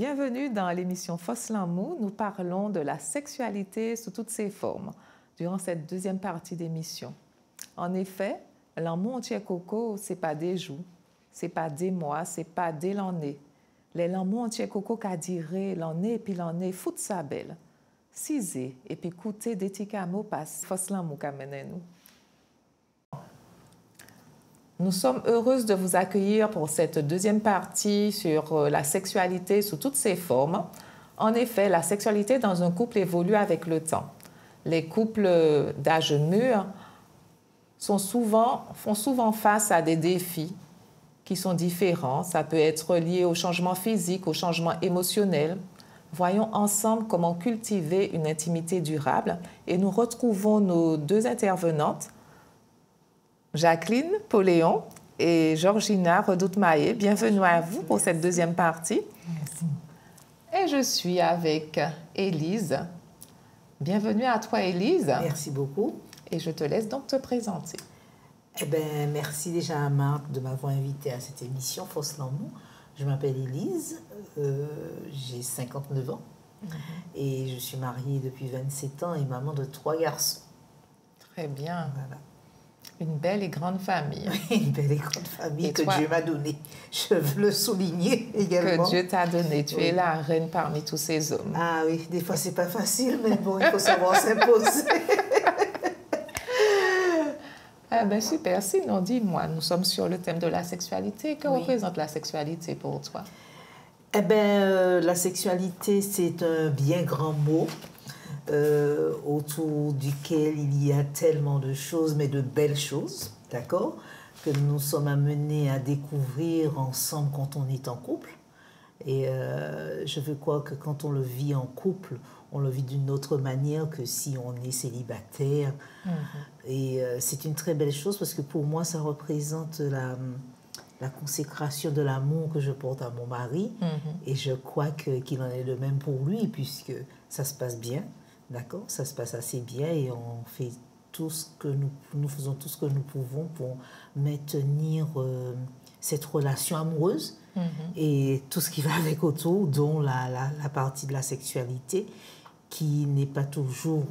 Bienvenue dans l'émission Fausse L'amour. Nous parlons de la sexualité sous toutes ses formes durant cette deuxième partie d'émission. En effet, l'amour entier coco, c'est pas des jours, c'est pas des mois, c'est pas des l'année. L'amour entier coco qu'a diré l'année et puis l'année fout sa belle. Cisé et puis coûter des petits camots passe Fausse L'amour qu'a mené nous. Nous sommes heureuses de vous accueillir pour cette deuxième partie sur la sexualité sous toutes ses formes. En effet, la sexualité dans un couple évolue avec le temps. Les couples d'âge mûr font souvent face à des défis qui sont différents. Ça peut être lié au changement physique, au changement émotionnel. Voyons ensemble comment cultiver une intimité durable et nous retrouvons nos deux intervenantes, Jacqueline Pauléon et Georgina Redoute-Maillet. Bienvenue à vous pour cette deuxième partie. Merci. Et je suis avec Élise. Bienvenue à toi, Élise. Merci beaucoup. Et je te laisse donc te présenter. Eh bien, merci déjà à Marc de m'avoir invitée à cette émission Fausse L'amour. Je m'appelle Élise, j'ai 59 ans et je suis mariée depuis 27 ans et maman de 3 garçons. Très bien. Voilà. Une belle et grande famille. Une belle et grande famille et que toi, Dieu m'a donnée. Je veux le souligner également. Que Dieu t'a donné. Tu Oui. es la reine parmi tous ces hommes. Ah oui, des fois c'est pas facile, mais bon, il faut savoir s'imposer. Ah ben super. Sinon, dis-moi, nous sommes sur le thème de la sexualité. Que Oui. représente la sexualité pour toi? Eh bien, la sexualité, c'est un bien grand mot autour duquel il y a tellement de choses, mais de belles choses, d'accord, que nous sommes amenés à découvrir ensemble quand on est en couple. Et je veux croire que quand on le vit en couple, on le vit d'une autre manière que si on est célibataire. Et c'est une très belle chose parce que pour moi, ça représente la consécration de l'amour que je porte à mon mari. Et je crois qu'il en est de même pour lui, puisque ça se passe bien, d'accord? Ça se passe assez bien et on fait tout ce que nous faisons tout ce que nous pouvons pour maintenir cette relation amoureuse et tout ce qui va avec autour, dont la partie de la sexualité qui n'est pas toujours,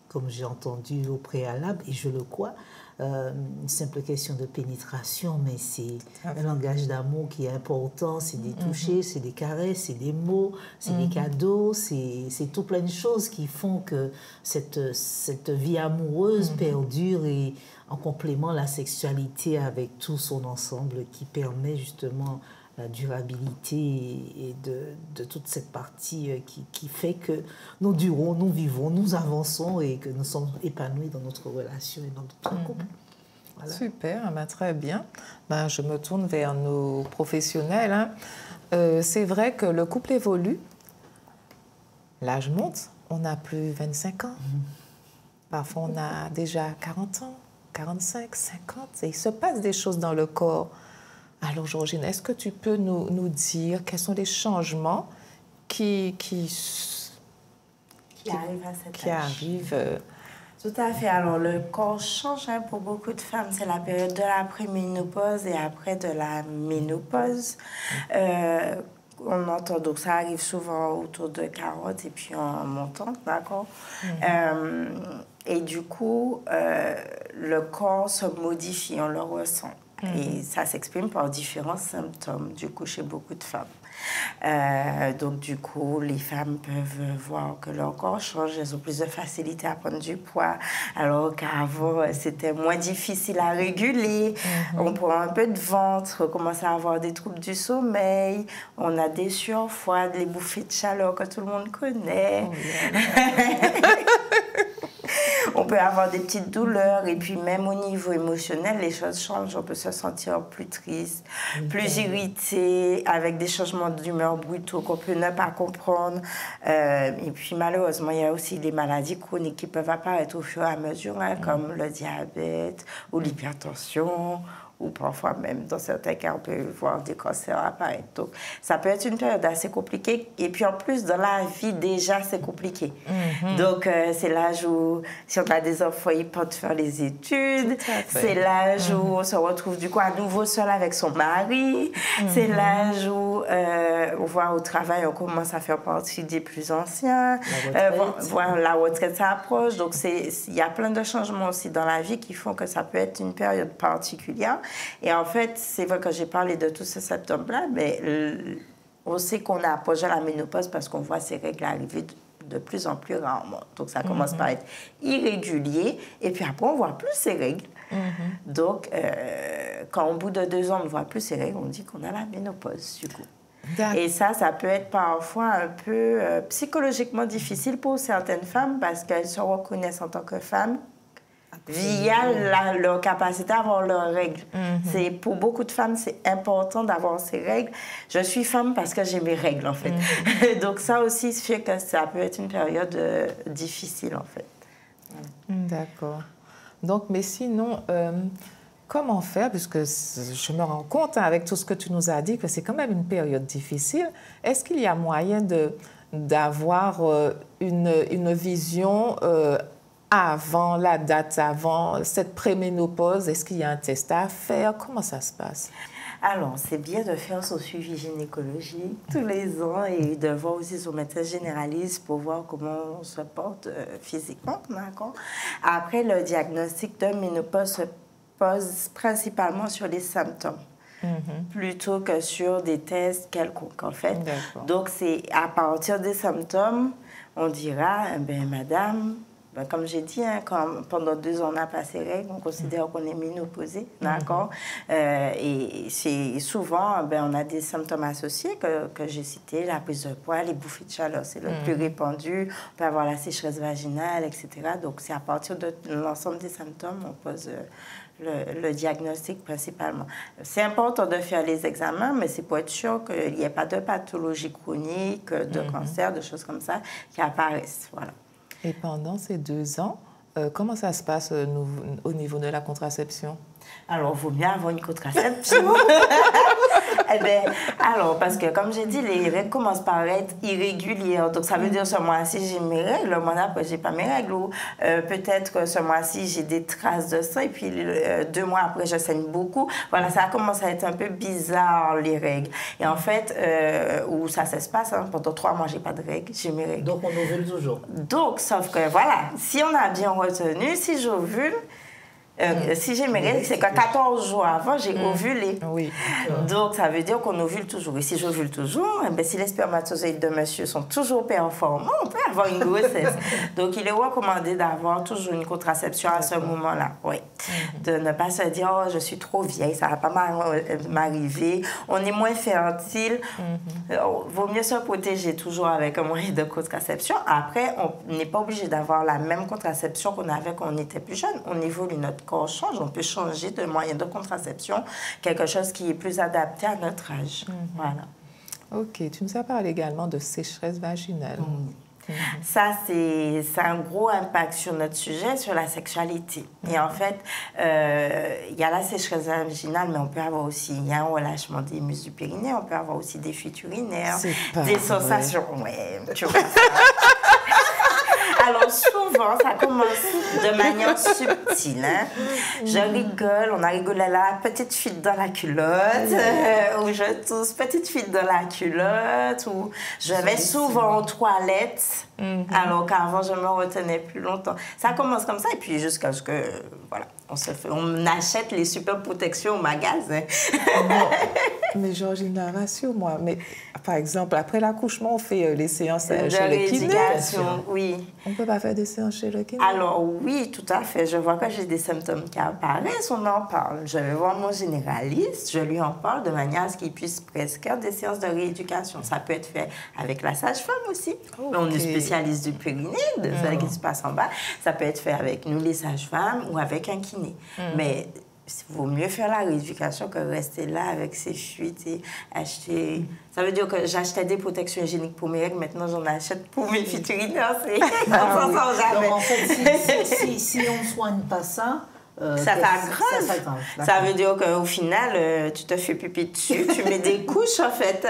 comme j'ai entendu au préalable, et je le crois, une simple question de pénétration, mais c'est un langage d'amour qui est important, c'est des touchés, c'est des caresses, c'est des mots, c'est des cadeaux, c'est tout plein de choses qui font que cette vie amoureuse perdure et en complément la sexualité avec tout son ensemble qui permet justement la durabilité et de toute cette partie qui fait que nous durons, nous vivons, nous avançons et que nous sommes épanouis dans notre relation et dans notre couple. Voilà. Super, ben, très bien. Ben, je me tourne vers nos professionnels. C'est vrai que le couple évolue, l'âge monte, on n'a plus 25 ans, parfois on a déjà 40 ans, 45, 50, et il se passe des choses dans le corps. Alors, Georgine, est-ce que tu peux nous dire quels sont les changements qui arrivent à cet qui âge? arrivent Tout à fait. Alors, le corps change pour beaucoup de femmes. C'est la période de la préménopause et après de la ménopause. On entend, donc ça arrive souvent autour de 40 et puis en montant, d'accord? Et du coup, le corps se modifie, on le ressent. Et ça s'exprime par différents symptômes, du coup, chez beaucoup de femmes. Donc, du coup, les femmes peuvent voir que leur corps change, elles ont plus de facilité à prendre du poids, alors qu'avant, c'était moins difficile à réguler. On prend un peu de ventre, on commence à avoir des troubles du sommeil, on a des sueurs froides, les bouffées de chaleur que tout le monde connaît. On peut avoir des petites douleurs et puis même au niveau émotionnel, les choses changent. On peut se sentir plus triste, plus irrité, avec des changements d'humeur brutaux qu'on peut ne pas comprendre. Et puis malheureusement, il y a aussi des maladies chroniques qui peuvent apparaître au fur et à mesure, comme le diabète ou l'hypertension ou parfois même, dans certains cas, on peut voir des cancers apparaître. Donc, ça peut être une période assez compliquée. Et puis, en plus, dans la vie, déjà, c'est compliqué. Donc, c'est l'âge où, si on a des enfants, ils peuvent faire les études. C'est l'âge où on se retrouve, du coup, à nouveau seul avec son mari. C'est l'âge où, on voit au travail, on commence à faire partie des plus anciens. La retraite, ça approche. Donc, il y a plein de changements aussi dans la vie qui font que ça peut être une période particulière. Et en fait, c'est vrai que j'ai parlé de tous ces symptômes-là, mais on sait qu'on a approché la ménopause parce qu'on voit ces règles arriver de plus en plus rarement. Donc, ça commence par être irrégulier, et puis après, on ne voit plus ces règles. Donc, quand au bout de 2 ans, on ne voit plus ces règles, on dit qu'on a la ménopause, du coup. Et ça peut être parfois un peu psychologiquement difficile pour certaines femmes parce qu'elles se reconnaissent en tant que femmes via leur capacité à avoir leurs règles. Pour beaucoup de femmes, c'est important d'avoir ces règles. Je suis femme parce que j'ai mes règles, en fait. Donc ça aussi fait que ça peut être une période difficile, en fait. D'accord. Donc, mais sinon, comment faire, puisque je me rends compte avec tout ce que tu nous as dit que c'est quand même une période difficile. Est-ce qu'il y a moyen d'avoir une vision avant la date, avant cette préménopause? Est-ce qu'il y a un test à faire? Comment ça se passe? Alors, c'est bien de faire son suivi gynécologique tous les ans et de voir aussi son médecin généraliste pour voir comment on se porte physiquement, d'accord? Après, le diagnostic de ménopause se pose principalement sur les symptômes. Plutôt que sur des tests quelconques, en fait. Donc, c'est à partir des symptômes, on dira, madame, comme j'ai dit, quand pendant 2 ans, on n'a pas ces règles, on considère qu'on est ménopausé, d'accord? Et c'est souvent, on a des symptômes associés que j'ai cités, la prise de poids, les bouffées de chaleur, c'est le plus répandu. On peut avoir la sécheresse vaginale, etc. Donc, c'est à partir de l'ensemble des symptômes, on pose le diagnostic principalement. C'est important de faire les examens, mais c'est pour être sûr qu'il n'y ait pas de pathologie chronique, de cancer, de choses comme ça qui apparaissent, voilà. Et pendant ces 2 ans, comment ça se passe au niveau de la contraception? Alors, il vaut bien avoir une contraception. Alors, parce que comme j'ai dit, les règles commencent par être irrégulières. Donc, ça veut dire ce mois-ci, j'ai mes règles, le mois d'après, j'ai pas mes règles. Ou peut-être que ce mois-ci, j'ai des traces de sang et puis 2 mois après, je saigne beaucoup. Voilà, ça commence à être un peu bizarre, les règles. Et en fait, où ça se passe, pendant 3 mois, j'ai pas de règles, j'ai mes règles. Donc, on ovule toujours. Donc, sauf que, voilà, si on a bien retenu, si j'ovule, si j'ai mes règles, c'est que 14 jours avant, j'ai ovulé. Oui. Donc, ça veut dire qu'on ovule toujours. Et si j'ovule toujours, si les spermatozoïdes de monsieur sont toujours performants, on peut avoir une grossesse. Donc, il est recommandé d'avoir toujours une contraception à ce moment-là. Oui. De ne pas se dire, oh, je suis trop vieille, ça ne va pas m'arriver. On est moins fertile. Vaut mieux se protéger toujours avec un moyen de contraception. Après, on n'est pas obligé d'avoir la même contraception qu'on avait quand on était plus jeune. On évolue, notre corps change, on peut changer de moyen de contraception, quelque chose qui est plus adapté à notre âge. Voilà. OK. Tu nous as parlé également de sécheresse vaginale. Ça, c'est un gros impact sur notre sujet, sur la sexualité. Et en fait, il y a la sécheresse vaginale, mais on peut avoir aussi, il y a un relâchement des muscles du périnée, on peut avoir aussi des fuites urinaires, des sensations. Ouais, tu vois ça. Alors, souvent, ça commence de manière subtile. Je rigole, on a rigolé là, petite fuite dans la culotte, ou je tousse, petite fuite dans la culotte, ou je vais souvent aux toilettes, alors qu'avant, je me retenais plus longtemps. Ça commence comme ça, et puis jusqu'à ce que, voilà, on achète les super protections au magasin. Mais Georgina, rassure-moi, mais par exemple, après l'accouchement, on fait les séances chez le kiné. Oui. On ne peut pas faire des séances chez le kiné? Alors oui, tout à fait. Je vois que j'ai des symptômes qui apparaissent, on en parle. Je vais voir mon généraliste, je lui en parle de manière à ce qu'il puisse prescrire des séances de rééducation. Ça peut être fait avec la sage-femme aussi. Okay. On est spécialiste du périnée, de ce qui se passe en bas. Ça peut être fait avec nous, les sages-femmes, ou avec un kiné. Mais il vaut mieux faire la rééducation que rester là avec ses fuites et acheter... Ça veut dire que j'achetais des protections hygiéniques pour mes règles, maintenant j'en achète pour mes fuites urinaires. On s'en sort jamais. Donc en fait, si on ne soigne pas ça, Ça s'aggrave. Ça veut dire qu'au final, tu te fais pipi dessus, tu mets des couches, en fait.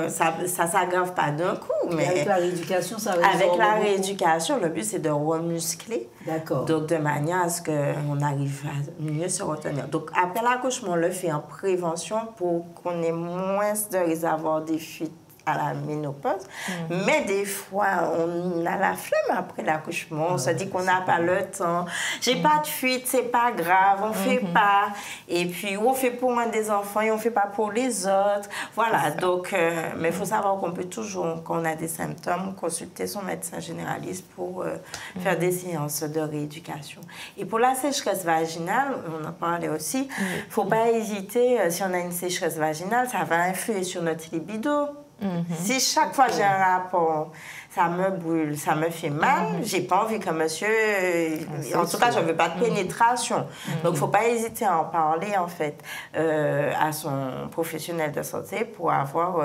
Ça s'aggrave pas d'un coup. Mais avec la rééducation, ça résorbe. Avec la rééducation, le but, c'est de remuscler. D'accord. Donc, de manière à ce qu'on arrive à mieux se retenir. Donc, après l'accouchement, on le fait en prévention pour qu'on ait moins de réservoirs des fuites à la ménopause. Mais des fois, on a la flemme après l'accouchement. On se dit qu'on n'a pas le temps. J'ai pas de fuite, c'est pas grave, on fait pas. Et puis, on fait pour un des enfants et on fait pas pour les autres. Voilà, donc, mais il faut savoir qu'on peut toujours, quand on a des symptômes, consulter son médecin généraliste pour faire des séances de rééducation. Et pour la sécheresse vaginale, on en parlait aussi, faut pas hésiter, si on a une sécheresse vaginale, ça va influer sur notre libido. Si chaque fois j'ai un rapport, ça me brûle, ça me fait mal, j'ai pas envie que monsieur... en tout cas, je veux pas de pénétration. Donc, il ne faut pas hésiter à en parler, en fait, à son professionnel de santé pour avoir...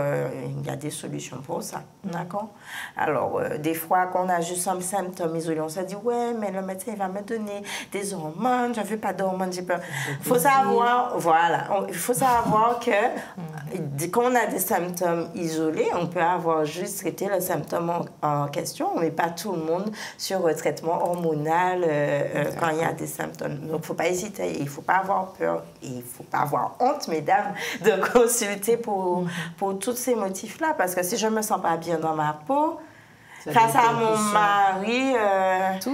il y a des solutions pour ça, d'accord? Alors, des fois, quand on a juste un symptôme isolé, on se dit, ouais, mais le médecin, il va me donner des hormones, je ne veux pas d'hormones, j'ai peur. Il faut savoir, voilà, il faut savoir que quand on a des symptômes isolés, on peut avoir juste traité le symptôme en question, on ne met pas tout le monde sur un traitement hormonal quand il y a des symptômes. Donc, il ne faut pas hésiter, il ne faut pas avoir peur, et il ne faut pas avoir honte, mesdames, de consulter pour tous ces motifs-là, parce que si je ne me sens pas bien dans ma peau, face à mon mari,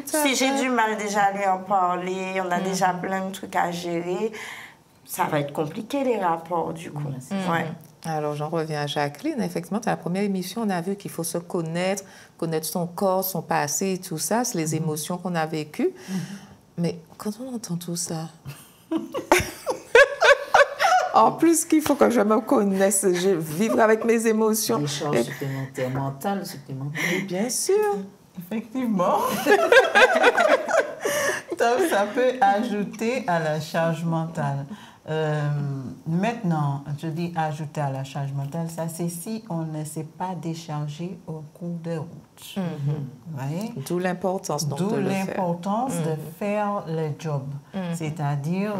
si j'ai du mal déjà à lui en parler, on a déjà plein de trucs à gérer, ça va être compliqué les rapports du coup. Ouais. Alors, j'en reviens à Jacqueline. Effectivement, dans la première émission, on a vu qu'il faut se connaître son corps, son passé et tout ça, c'est les émotions qu'on a vécues. Mais quand on entend tout ça, en plus qu'il faut que je me connaisse, je vivre avec mes émotions. Des charges supplémentaires, mentales supplémentaires. Bien sûr. Effectivement. Donc, ça peut ajouter à la charge mentale. Maintenant, je dis ajouter à la charge mentale, ça c'est si on ne s'est pas déchargé au cours de route. D'où l'importance de faire le job. C'est-à-dire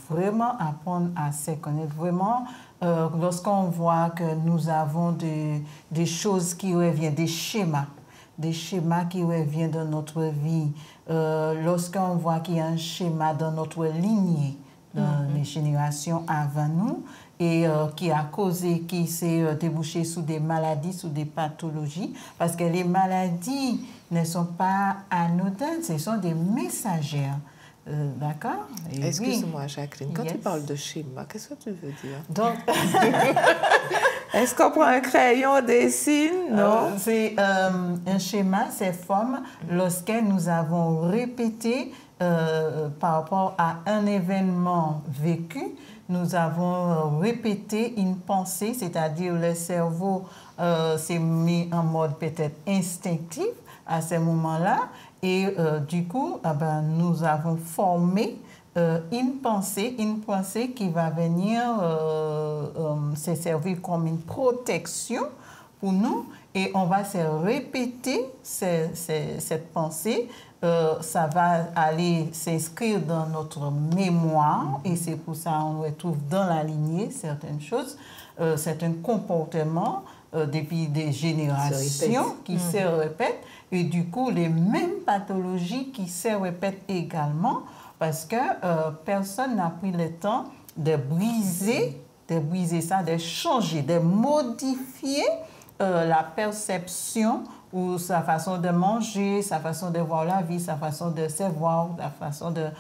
vraiment apprendre à se connaître. Vraiment, lorsqu'on voit que nous avons des choses qui reviennent, des schémas qui reviennent dans notre vie, lorsqu'on voit qu'il y a un schéma dans notre lignée, dans les générations avant nous, et qui s'est débouché sous des maladies, sous des pathologies, parce que les maladies ne sont pas anodines, ce sont des messagères. D'accord? Excuse-moi, Jacqueline, quand tu parles de schéma, qu'est-ce que tu veux dire? Donc, est-ce qu'on prend un crayon, dessine? Non? C'est un schéma, c'est forme lorsque nous avons répété par rapport à un événement vécu, nous avons répété une pensée, c'est-à-dire le cerveau s'est mis en mode peut-être instinctif à ce moment-là, et du coup, nous avons formé une pensée qui va venir se servir comme une protection pour nous, et on va se répéter cette pensée. Ça va aller s'inscrire dans notre mémoire, et c'est pour ça qu'on retrouve dans la lignée certaines choses, certains comportements depuis des générations qui se répètent, et du coup les mêmes pathologies qui se répètent également, parce que personne n'a pris le temps de briser ça, de changer, de modifier la perception ou sa façon de manger, sa façon de voir la vie, sa façon de se voir, la façon de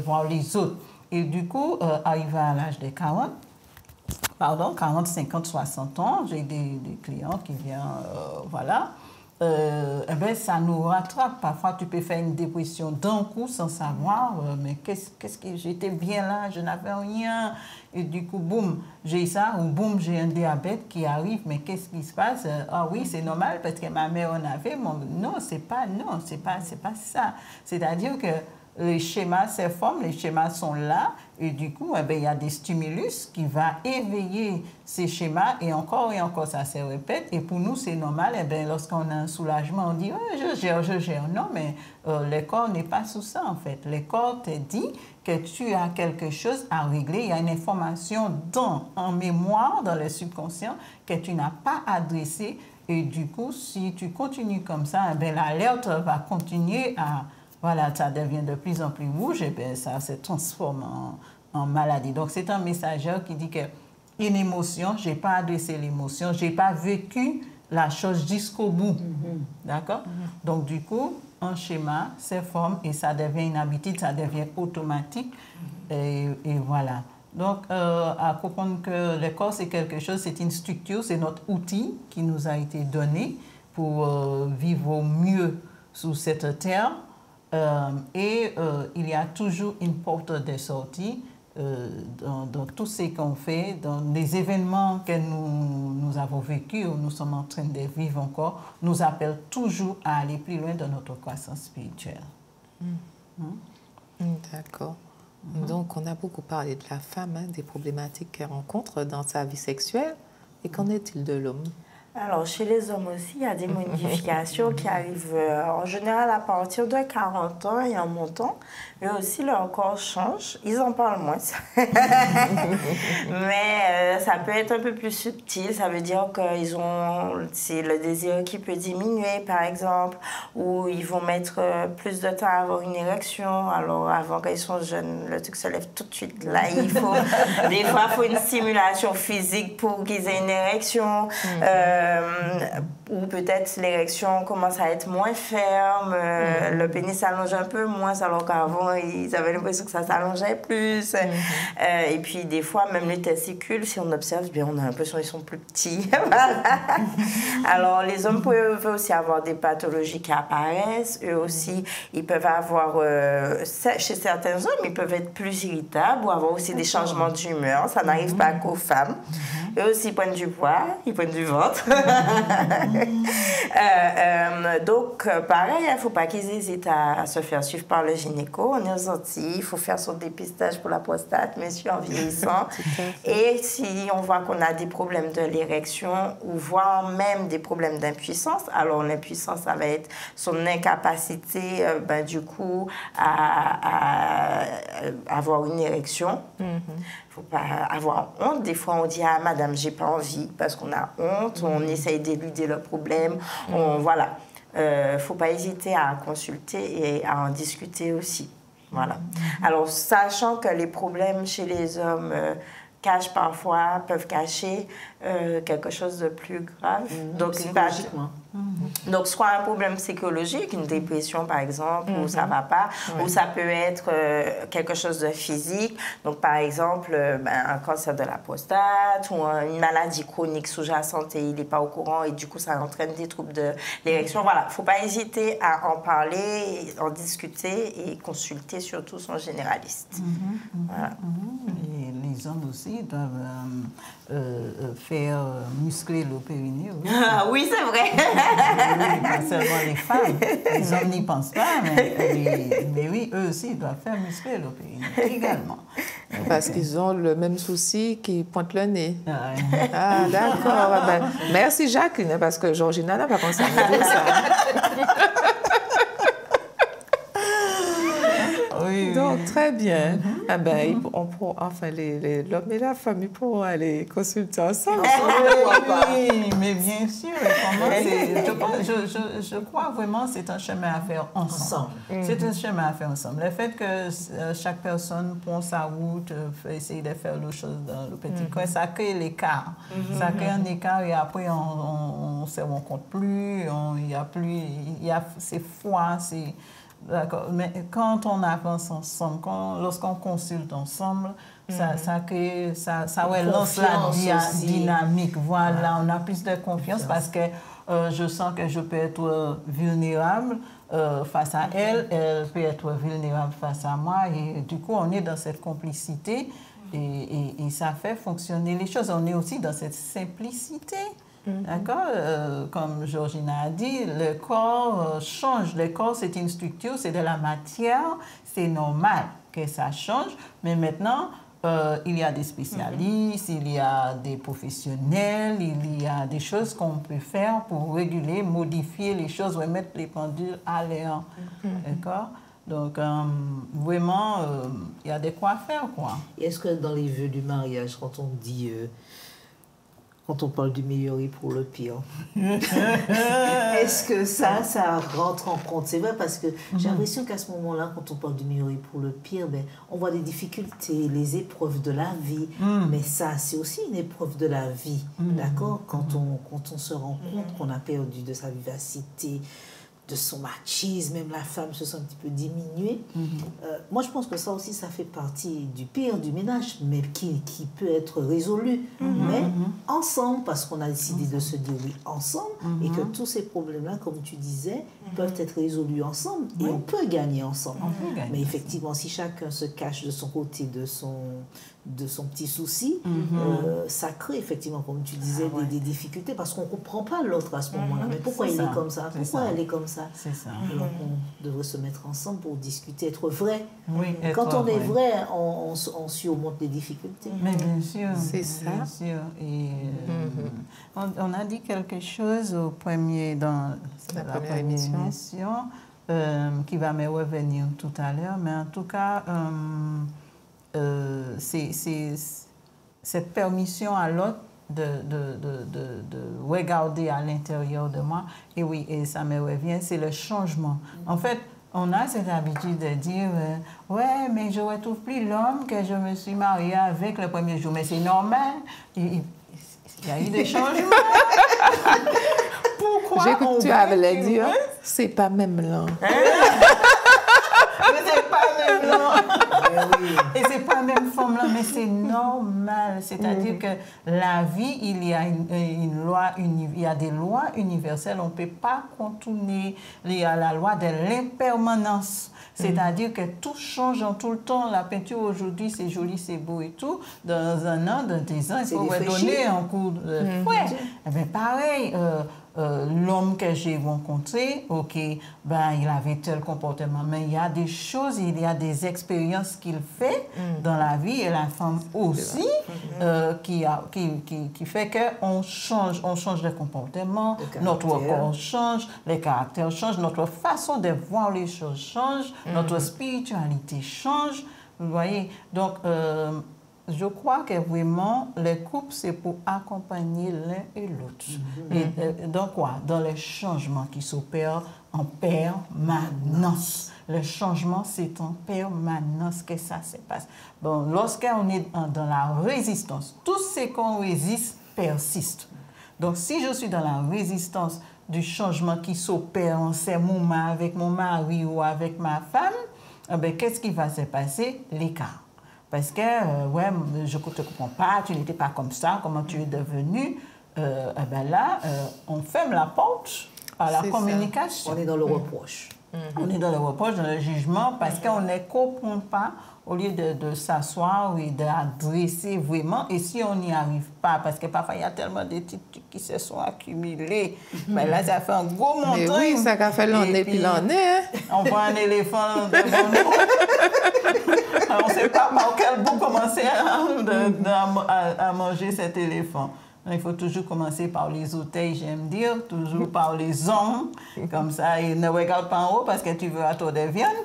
voir les autres. Et du coup, arrivé à l'âge de 40, 50, 60 ans, j'ai des clients qui viennent, ça nous rattrape. Parfois, tu peux faire une dépression d'un coup sans savoir, mais qu'est-ce que j'étais bien là, je n'avais rien. Et du coup, boum, j'ai ça, ou boum, j'ai un diabète qui arrive, mais qu'est-ce qui se passe? Ah oui, c'est normal parce que ma mère en avait. Non, c'est pas ça. C'est-à-dire que les schémas se forment, les schémas sont là, et du coup, eh bien, il y a des stimulus qui vont éveiller ces schémas, et encore ça se répète. Et pour nous, c'est normal. Eh bien, lorsqu'on a un soulagement, on dit oh, je gère. Non, mais le corps n'est pas sous ça, en fait. Le corps te dit que tu as quelque chose à régler. Il y a une information en mémoire, dans le subconscient, que tu n'as pas adressée. Et du coup, si tu continues comme ça, eh bien, l'alerte va continuer à... Voilà, ça devient de plus en plus rouge et bien, ça se transforme en maladie. Donc, c'est un messageur qui dit qu'une émotion, je n'ai pas adressé l'émotion, je n'ai pas vécu la chose jusqu'au bout. D'accord? Donc, du coup, un schéma se forme et ça devient une habitude, ça devient automatique. Et voilà. Donc, à comprendre que le corps, c'est quelque chose, c'est une structure, c'est notre outil qui nous a été donné pour vivre au mieux sous cette terre. Il y a toujours une porte de sortie dans tout ce qu'on fait, dans les événements que nous avons vécus ou nous sommes en train de vivre encore, nous appellent toujours à aller plus loin dans notre croissance spirituelle. D'accord. Donc, on a beaucoup parlé de la femme, des problématiques qu'elle rencontre dans sa vie sexuelle. Et qu'en est-il de l'homme? Alors, chez les hommes aussi, il y a des modifications qui arrivent en général à partir de 40 ans et en montant. Mais aussi, leur corps change. Ils en parlent moins. Mais ça peut être un peu plus subtil. Ça veut dire qu'ils ont le désir qui peut diminuer, par exemple, ou ils vont mettre plus de temps à avoir une érection. Alors, avant, quand ils sont jeunes, le truc se lève tout de suite. Là, des fois, il faut une stimulation physique pour qu'ils aient une érection. Ou peut-être l'érection commence à être moins ferme, le pénis s'allonge un peu moins, alors qu'avant, ils avaient l'impression que ça s'allongeait plus. Et puis, des fois, même les testicules, si on observe, bien, on a l'impression qu'ils sont plus petits. Alors, les hommes peuvent aussi avoir des pathologies qui apparaissent. Eux aussi, ils peuvent avoir, chez certains hommes, ils peuvent être plus irritables ou avoir aussi des changements d'humeur. Ça n'arrive pas qu'aux femmes. Eux aussi, ils prennent du poids, ils prennent du ventre. Donc, pareil, il ne faut pas qu'ils hésitent à se faire suivre par le gynéco. On est aux Antilles, il faut faire son dépistage pour la prostate, monsieur, en vieillissant. Et si on voit qu'on a des problèmes de l'érection ou voire même des problèmes d'impuissance, alors l'impuissance, ça va être son incapacité, du coup, à avoir une érection. Faut pas avoir honte. Des fois, on dit à madame, j'ai pas envie parce qu'on a honte, on essaye d'éluder le problème. Voilà. Faut pas hésiter à consulter et à en discuter aussi. Voilà. Alors, sachant que les problèmes chez les hommes peuvent cacher quelque chose de plus grave. Donc, psychologiquement. Donc, soit un problème psychologique, une dépression par exemple, où ça ne va pas, ou ça peut être quelque chose de physique. Donc, par exemple, un cancer de la prostate ou une maladie chronique sous-jacente et il n'est pas au courant et du coup, ça entraîne des troubles de l'érection. Voilà, il ne faut pas hésiter à en parler, en discuter et consulter surtout son généraliste. Voilà. Et les hommes aussi doivent faire muscler le périnée. Oui, oui, c'est vrai. Oui, pas seulement les femmes. Les hommes n'y pensent pas, mais oui, eux aussi doivent faire muscler le périnée également. Parce qu'ils ont le même souci qui pointe le nez. Ah, d'accord. Merci Jacqueline, parce que Georgina n'a pas pensé à me dire ça. Donc, très bien. L'homme et la femme, ils pourront aller consulter ensemble. Oui, mais bien sûr. Je crois vraiment que c'est un chemin à faire ensemble. C'est un chemin à faire ensemble. Le fait que chaque personne prend sa route, essaye de faire les choses dans le petit coin, ça crée l'écart. Ça crée un écart et après, on ne se rencontre plus, c'est froid, c'est... D'accord. Mais quand on avance ensemble, lorsqu'on consulte ensemble, ça relance la dynamique. Voilà, on a plus de confiance parce que je sens que je peux être vulnérable face à elle, elle peut être vulnérable face à moi. Et du coup, on est dans cette complicité et ça fait fonctionner les choses. On est aussi dans cette simplicité. D'accord? Comme Georgina a dit, le corps change. Le corps, c'est une structure, c'est de la matière. C'est normal que ça change. Mais maintenant, il y a des spécialistes, il y a des professionnels, il y a des choses qu'on peut faire pour réguler, modifier les choses, remettre les pendules à l'heure. D'accord? Donc, vraiment, il y a de quoi faire, quoi. Est-ce que dans les vœux du mariage, quand on dit, quand on parle du meilleur et pour le pire, est-ce que ça rentre en compte? C'est vrai parce que j'ai l'impression qu'à ce moment-là, quand on parle du meilleur et pour le pire, ben, on voit les difficultés, les épreuves de la vie. Mais ça, c'est aussi une épreuve de la vie, d'accord? Quand on se rend compte qu'on a perdu de sa vivacité, de son machisme, même la femme se sent un petit peu diminuée. Moi, je pense que ça aussi, ça fait partie du pire du ménage, mais qui peut être résolu, mais ensemble, parce qu'on a décidé de se dire oui ensemble, et que tous ces problèmes-là, comme tu disais, peuvent être résolus ensemble, et on peut gagner ensemble. Mais effectivement, si chacun se cache de son côté, de son petit souci, ça crée effectivement, comme tu disais, des difficultés, parce qu'on ne comprend pas l'autre à ce moment-là. Mais pourquoi il est comme ça? Pourquoi elle est comme ça? C'est ça. Alors on devrait se mettre ensemble pour discuter, être vrai. Oui, quand on est vrai, on surmonte les difficultés. Mais bien sûr. C'est ça. Bien sûr. Et, on a dit quelque chose dans la première émission qui va me revenir tout à l'heure, mais en tout cas, c'est cette permission à l'autre de regarder à l'intérieur de moi. Et oui, et ça me revient, c'est le changement. En fait, on a cette habitude de dire ouais, mais je ne retrouve plus l'homme que je me suis mariée avec le premier jour. Mais c'est normal. Il y a eu des changements. Pourquoi? J'ai cru que tu avais dit, c'est pas même là. Mais c'est pas même là. Et c'est pas même forme là, mais c'est normal. C'est-à-dire que la vie, il y a une loi, il y a des lois universelles. On ne peut pas contourner. Il y a la loi de l'impermanence. C'est-à-dire que tout change en tout le temps. La peinture aujourd'hui, c'est joli, c'est beau et tout. Dans un an, dans 10 ans, il faut redonner un coup de fouet. Mais pareil, l'homme que j'ai rencontré, ok, ben, il avait tel comportement, mais il y a des choses, il y a des expériences qu'il fait dans la vie, et la femme aussi, qui fait qu'on change de comportement, notre corps change, les caractères changent, notre façon de voir les choses change, notre spiritualité change, vous voyez. Donc, je crois que vraiment, les couples, c'est pour accompagner l'un et l'autre. Et dans quoi? Dans les changements qui s'opèrent en permanence. Le changement, c'est en permanence que ça se passe. Bon, lorsqu'on est dans la résistance, tout ce qu'on résiste persiste. Donc, si je suis dans la résistance du changement qui s'opère en ces moments avec mon mari ou avec ma femme, eh qu'est-ce qui va se passer? L'écart. Parce que, ouais, je ne te comprends pas, tu n'étais pas comme ça, comment tu es devenu. Là, on ferme la porte à la communication. On est dans le reproche. On est dans le reproche, dans le jugement, parce qu'on ne comprend pas, au lieu de s'asseoir et d'adresser vraiment. Et si on n'y arrive pas, parce que parfois il y a tellement de petits trucs qui se sont accumulés, mais là, ça fait un gros montagne. Mais oui, ça a fait l'année puis l'année. On voit un éléphant devant nous. On ne sait pas par quel bout commencer à manger cet éléphant. Il faut toujours commencer par les orteils, j'aime dire, toujours par les ongles, comme ça, et ne regarde pas en haut parce que tu veux à toi de viande.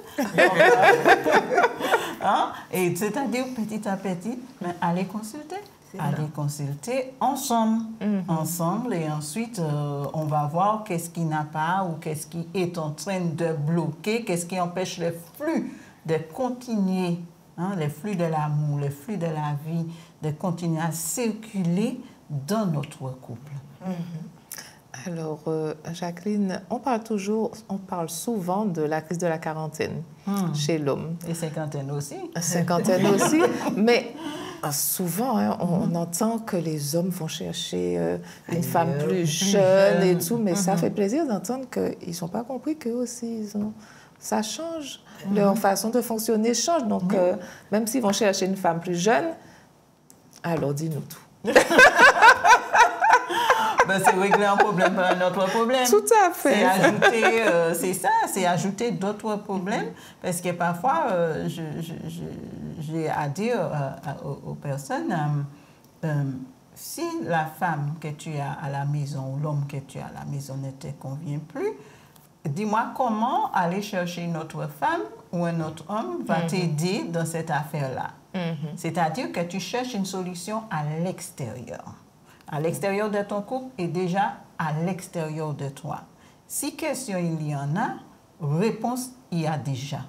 Et c'est-à-dire, petit à petit, mais allez consulter. Allez consulter ensemble. Ensemble, et ensuite, on va voir qu'est-ce qui n'a pas ou qu'est-ce qui est en train de bloquer, qu'est-ce qui empêche le flux de continuer, le flux de l'amour, le flux de la vie, de continuer à circuler dans notre couple. Alors, Jacqueline, on parle souvent de la crise de la quarantaine chez l'homme. Et cinquantaine aussi. Cinquantaine aussi, mais souvent, on entend que les hommes vont chercher une femme plus jeune et tout, mais ça fait plaisir d'entendre qu'ils n'ont pas compris qu'eux aussi, ça change. Leur façon de fonctionner change. Donc, même s'ils vont chercher une femme plus jeune, alors dis-nous tout. ben, c'est régler un problème par un autre problème. Tout à fait. C'est ajouter, c'est ça, c'est ajouter d'autres problèmes. Parce que parfois, j'ai à dire aux personnes, si la femme que tu as à la maison ou l'homme que tu as à la maison ne te convient plus, dis-moi comment aller chercher une autre femme ou un autre homme va t'aider dans cette affaire-là. C'est-à-dire que tu cherches une solution à l'extérieur. À l'extérieur de ton couple et déjà à l'extérieur de toi. Si question il y en a, réponse il y a déjà.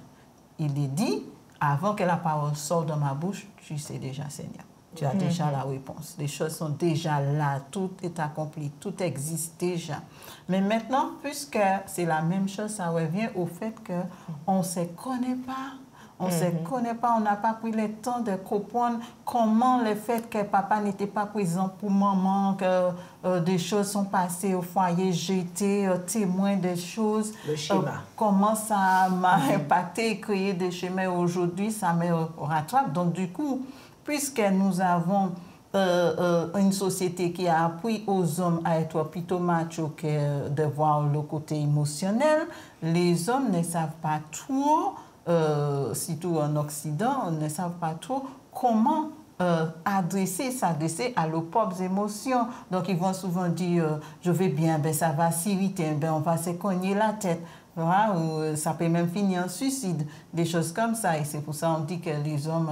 Il est dit, avant que la parole sorte de ma bouche, tu sais déjà, Seigneur. Tu as déjà la réponse. Les choses sont déjà là, tout est accompli, tout existe déjà. Mais maintenant, puisque c'est la même chose, ça revient au fait qu'on ne se connaît pas. On ne se connaît pas, on n'a pas pris le temps de comprendre comment le fait que papa n'était pas présent pour maman, que des choses sont passées au foyer, j'ai été témoin des choses. Le schéma. Comment ça m'a impacté, créé des schémas aujourd'hui, ça me rattrape. Donc du coup, puisque nous avons une société qui a appris aux hommes à être plutôt machos que de voir le côté émotionnel, les hommes ne savent pas trop, surtout en Occident, ne savent pas trop comment s'adresser à leurs propres émotions. Donc ils vont souvent dire je vais bien, ben ça va s'irriter, ben on va se cogner la tête. Voilà, ou ça peut même finir en suicide, des choses comme ça. Et c'est pour ça qu'on dit que les hommes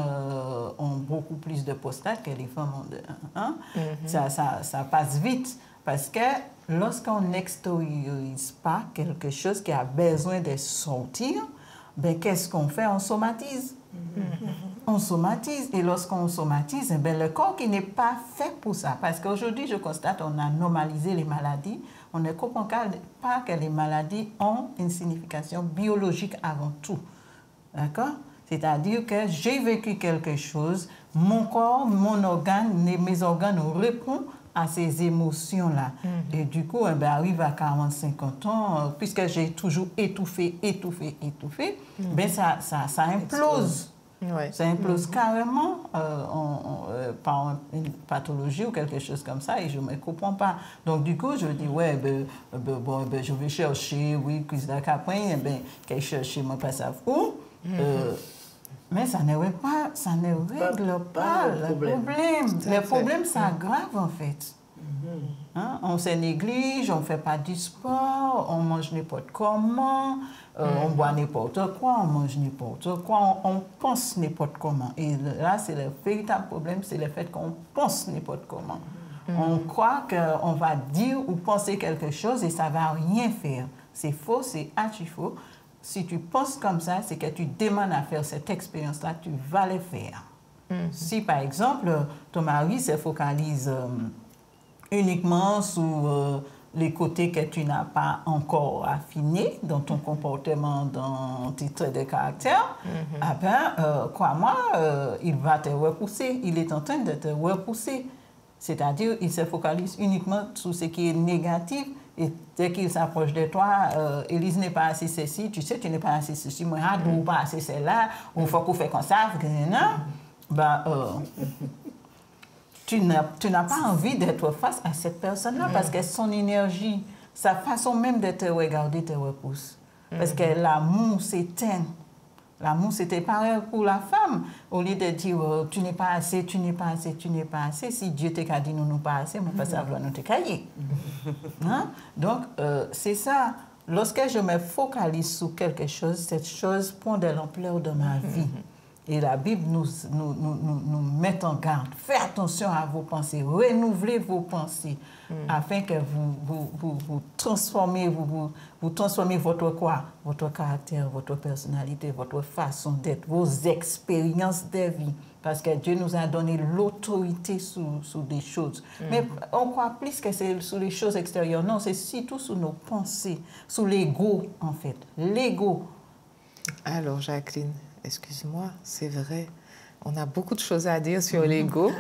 ont beaucoup plus de prostates que les femmes ont ça passe vite. Parce que lorsqu'on n'extériorise pas quelque chose qui a besoin de sortir, ben, qu'est-ce qu'on fait? On somatise. On somatise. Et lorsqu'on somatise, ben, le corps qui n'est pas fait pour ça. Parce qu'aujourd'hui, je constate qu'on a normalisé les maladies. On ne comprend pas que les maladies ont une signification biologique avant tout. D'accord? C'est-à-dire que j'ai vécu quelque chose, mon corps, mon organe, mes organes répondent à ces émotions-là. Et du coup, ben, arrive à 40-50 ans, puisque j'ai toujours étouffé, ben ça implose. Ouais. Ça implose carrément par une pathologie ou quelque chose comme ça et je ne me comprends pas. Donc, du coup, je dis, ouais, je vais chercher, oui, cuisse d'acaprine, ben, qu'elle cherche, moi, pas ça où. Mais ça ne règle pas le problème. Le problème s'aggrave, en fait. Hein? On se néglige, on ne fait pas du sport, on mange n'importe comment, on boit n'importe quoi, on mange n'importe quoi, on pense n'importe comment. Et là, c'est le véritable problème, c'est le fait qu'on pense n'importe comment. On croit qu'on va dire ou penser quelque chose et ça ne va rien faire. C'est faux, c'est archi-faux. Si tu penses comme ça, c'est que tu demandes à faire cette expérience-là, tu vas le faire. Si, par exemple, ton mari se focalise uniquement sur les côtés que tu n'as pas encore affinés dans ton comportement, dans tes traits de caractère, crois-moi, il va te repousser. Il est en train de te repousser. C'est-à-dire, il se focalise uniquement sur ce qui est négatif. Et dès qu'il s'approche de toi, Élise n'est pas assez ceci, tu sais, tu n'es pas assez ceci, moi, ou pas assez celle-là, ou il faut qu'on fait comme ça, tu n'as pas envie d'être face à cette personne-là parce que son énergie, sa façon même de te regarder te repousse. Parce que l'amour s'éteint. L'amour, c'était pareil pour la femme. Au lieu de dire tu n'es pas assez, tu n'es pas assez, tu n'es pas assez, si Dieu t'a dit nous pas assez, mais pas ça va nous te cailler. Hein? Donc, c'est ça. Lorsque je me focalise sur quelque chose, cette chose prend de l'ampleur de ma vie. Et la Bible nous met en garde. Faites attention à vos pensées, renouvelez vos pensées afin que vous transformez, vous transformez votre quoi? Votre caractère, votre personnalité, votre façon d'être, vos expériences de vie. Parce que Dieu nous a donné l'autorité sur des choses. Mais on croit plus que c'est sur les choses extérieures. Non, c'est surtout sur nos pensées, sur l'ego en fait. L'ego. Alors Jacqueline, excuse-moi, c'est vrai, on a beaucoup de choses à dire sur l'ego,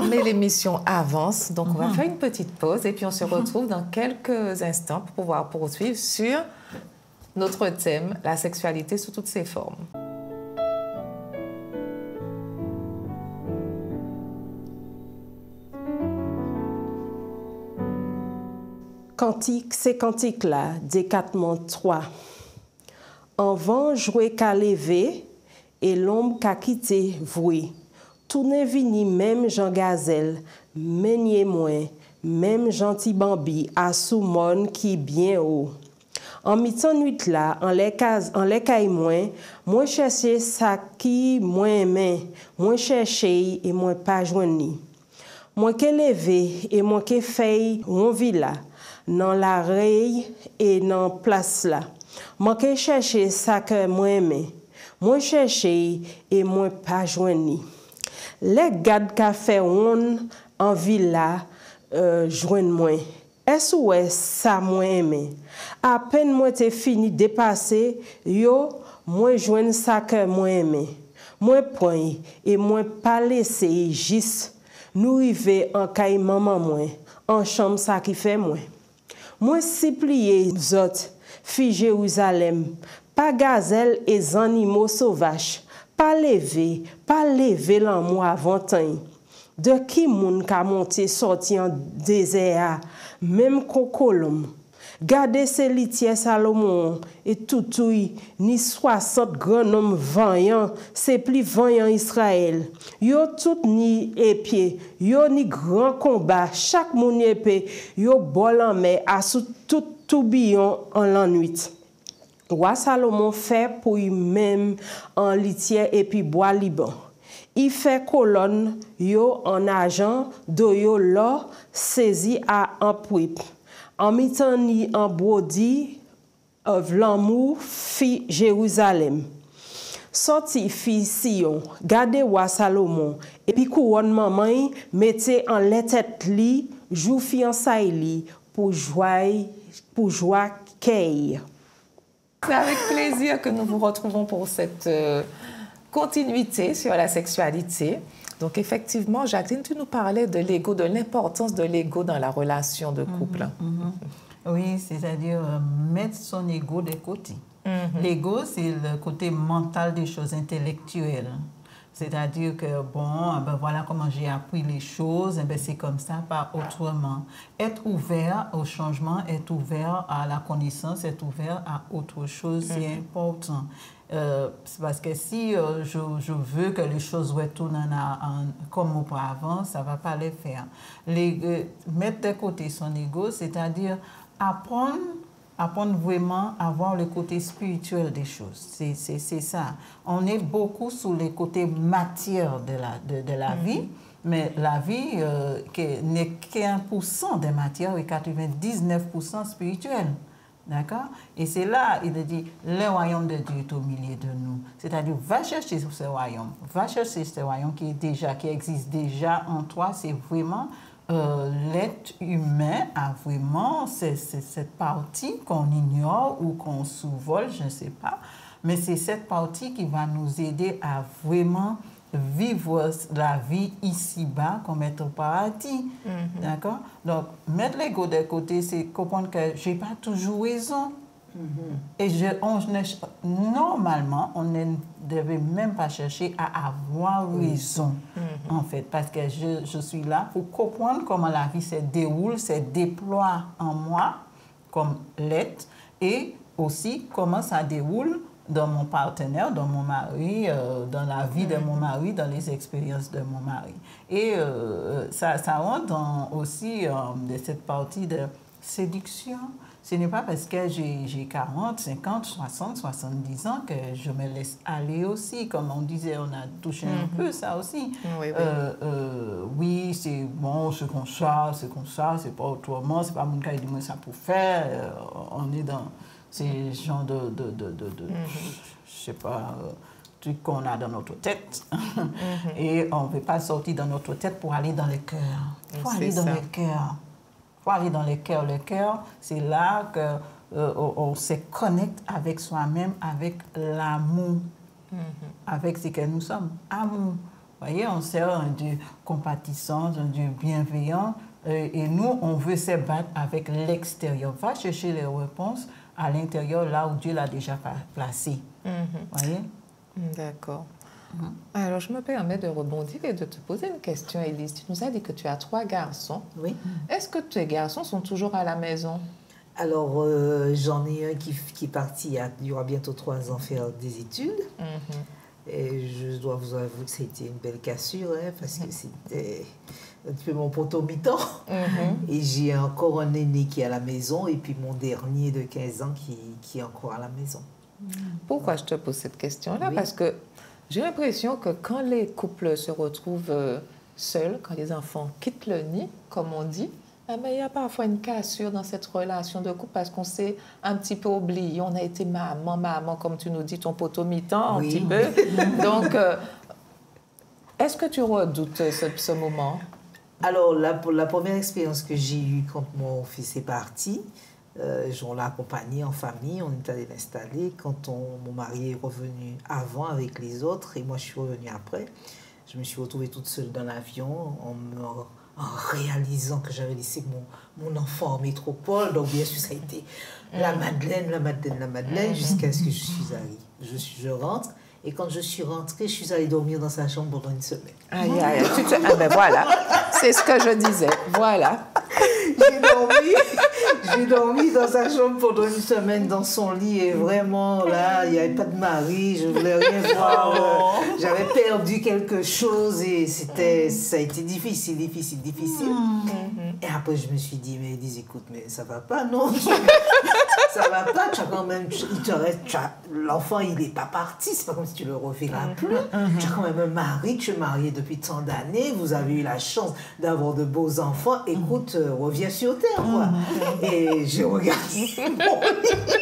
mais l'émission avance, donc on va faire une petite pause et puis on se retrouve dans quelques instants pour pouvoir poursuivre sur notre thème, la sexualité sous toutes ses formes. cantique, ces cantiques-là, des 4 mondes 3. En vent joué qu'à lever, et l'ombre qu'a quitté voué. Tourne vini même Jean Gazelle, meunier moins, même gentil Bambi, à Soumone qui bien haut. En mi-temps nuit là, en les cailles moins chercher ça qui moins aimé, moins chercher et moins pas joindre. Moins que levé et moins que fait on villa, dans la reille et dans place là. Moins que chercher ça que moins aimé. Moi chercher et moi pas joindre. Les gardes qu'a fait on en villa joindre moi. Est-ce ouais ça moi aimé. À peine moi t'ai fini dépasser yo moi joindre ça que moi aimé. Moi point et moi pas laisser juste nous river en caille maman moi en chambre ça qui fait moi. Moi supplier autres filles Jérusalem pas gazelle et animaux sauvages, pas lever l'amour avant temps. De qui moun ka monté sorti en désert, même kokolom. Gardez ces litiers Salomon et toutoui, ni 60 grands hommes vaillants, c'est plus vaillant Israël. Yo tout ni épée, yo ni grand combat, chaque moun épée, yo bol en mer, à sous tout tourbillon en la nuit. Roi Salomon fait pour lui-même en litière et puis bois liban. Il fait colonne yo en argent, do yo l'or saisi à un pouip. En mitan ni en brodi, l'amour fi Jérusalem. Sorti fi Sion, gardez roi Salomon, et puis couronne maman, mettez en les têtes li, jou fiançailles li, pour joie kei. C'est avec plaisir que nous vous retrouvons pour cette continuité sur la sexualité. Donc effectivement, Jacqueline, tu nous parlais de l'ego, de l'importance de l'ego dans la relation de couple. Oui, c'est-à-dire mettre son ego de côté. L'ego, c'est le côté mental des choses intellectuelles. C'est-à-dire que, bon, ben voilà comment j'ai appris les choses, ben c'est comme ça, pas autrement. Être ouvert au changement, être ouvert à la connaissance, être ouvert à autre chose, c'est important. C'est parce que si je veux que les choses retournent comme auparavant, ça ne va pas les faire. Mettre de côté son ego, c'est-à-dire apprendre vraiment à voir le côté spirituel des choses. C'est ça. On est beaucoup sur le côté matière de la vie, mais la vie n'est qu'1% de matière et 99% spirituel. D'accord? Et c'est là, il dit, le royaume de Dieu est au milieu de nous. C'est-à-dire, va chercher ce royaume. Va chercher ce royaume qui existe déjà en toi. C'est vraiment... l'être humain a vraiment cette partie qu'on ignore ou qu'on sous-vole, je ne sais pas, mais c'est cette partie qui va nous aider à vraiment vivre la vie ici-bas comme être au paradis. D'accord? Donc, mettre l'ego de côté, c'est comprendre que je n'ai pas toujours raison. Et normalement, on ne devait même pas chercher à avoir raison, en fait, parce que je suis là pour comprendre comment la vie se déroule, se déploie en moi, comme l'être, et aussi comment ça déroule dans mon partenaire, dans mon mari, dans la vie de mon mari, dans les expériences de mon mari. Et ça rentre aussi de cette partie de séduction. Ce n'est pas parce que j'ai 40, 50, 60, 70 ans que je me laisse aller aussi. Comme on disait, on a touché un peu ça aussi. Oui, c'est bon, c'est comme ça, c'est pas autrement, c'est pas mon cas, dis-moi ça pour faire. On est dans ces genres de je sais pas, trucs qu'on a dans notre tête. Et on ne veut pas sortir dans notre tête pour aller dans le cœur. Il faut aller dans le cœur. Il faut aller dans le cœur. Le cœur, c'est là qu'on se connecte avec soi-même, avec l'amour, avec ce que nous sommes. Amour. Vous voyez, on sert un Dieu compatissant, un Dieu bienveillant, et nous, on veut se battre avec l'extérieur. Va chercher les réponses à l'intérieur, là où Dieu l'a déjà placé. Vous voyez? D'accord. Alors, je me permets de rebondir et de te poser une question, Élise. Tu nous as dit que tu as 3 garçons. Oui. Est-ce que tes garçons sont toujours à la maison? Alors, j'en ai un qui est parti il y aura bientôt 3 ans faire des études. Et je dois vous avouer que c'était une belle cassure, hein, parce que c'était un petit peu mon poteau mi-temps. Et j'ai encore un aîné qui est à la maison, et puis mon dernier de 15 ans qui est encore à la maison. Pourquoi je te pose cette question-là? Oui. Parce que j'ai l'impression que quand les couples se retrouvent seuls, quand les enfants quittent le nid, comme on dit, eh bien, il y a parfois une cassure dans cette relation de couple parce qu'on s'est un petit peu oublié. On a été maman, comme tu nous dis, ton poteau mi-temps, un petit peu. Donc, est-ce que tu redoutes ce moment? Alors, la première expérience que j'ai eue quand mon fils est parti, on l'a accompagné en famille, on est allé l'installer. Quand mon mari est revenu avant avec les autres et moi je suis revenue après, je me suis retrouvée toute seule dans l'avion en réalisant que j'avais laissé mon enfant en métropole. Donc bien sûr ça a été la Madeleine, jusqu'à ce que je rentre. Et quand je suis rentrée, je suis allée dormir dans sa chambre pendant une semaine. Aïe, ben voilà, c'est ce que je disais, voilà. J'ai dormi dans sa chambre pendant une semaine dans son lit et vraiment là, il n'y avait pas de mari, je voulais rien voir. J'avais perdu quelque chose et ça a été difficile. Et après je me suis dit, mais écoute, mais ça va pas, non? Ça va pas, tu as quand même, l'enfant il n'est pas parti, c'est pas comme si tu le reverras plus. Tu as quand même un mari, tu es marié depuis tant d'années, vous avez eu la chance d'avoir de beaux enfants, écoute, reviens sur terre, quoi. Et j'ai regardé mon lit.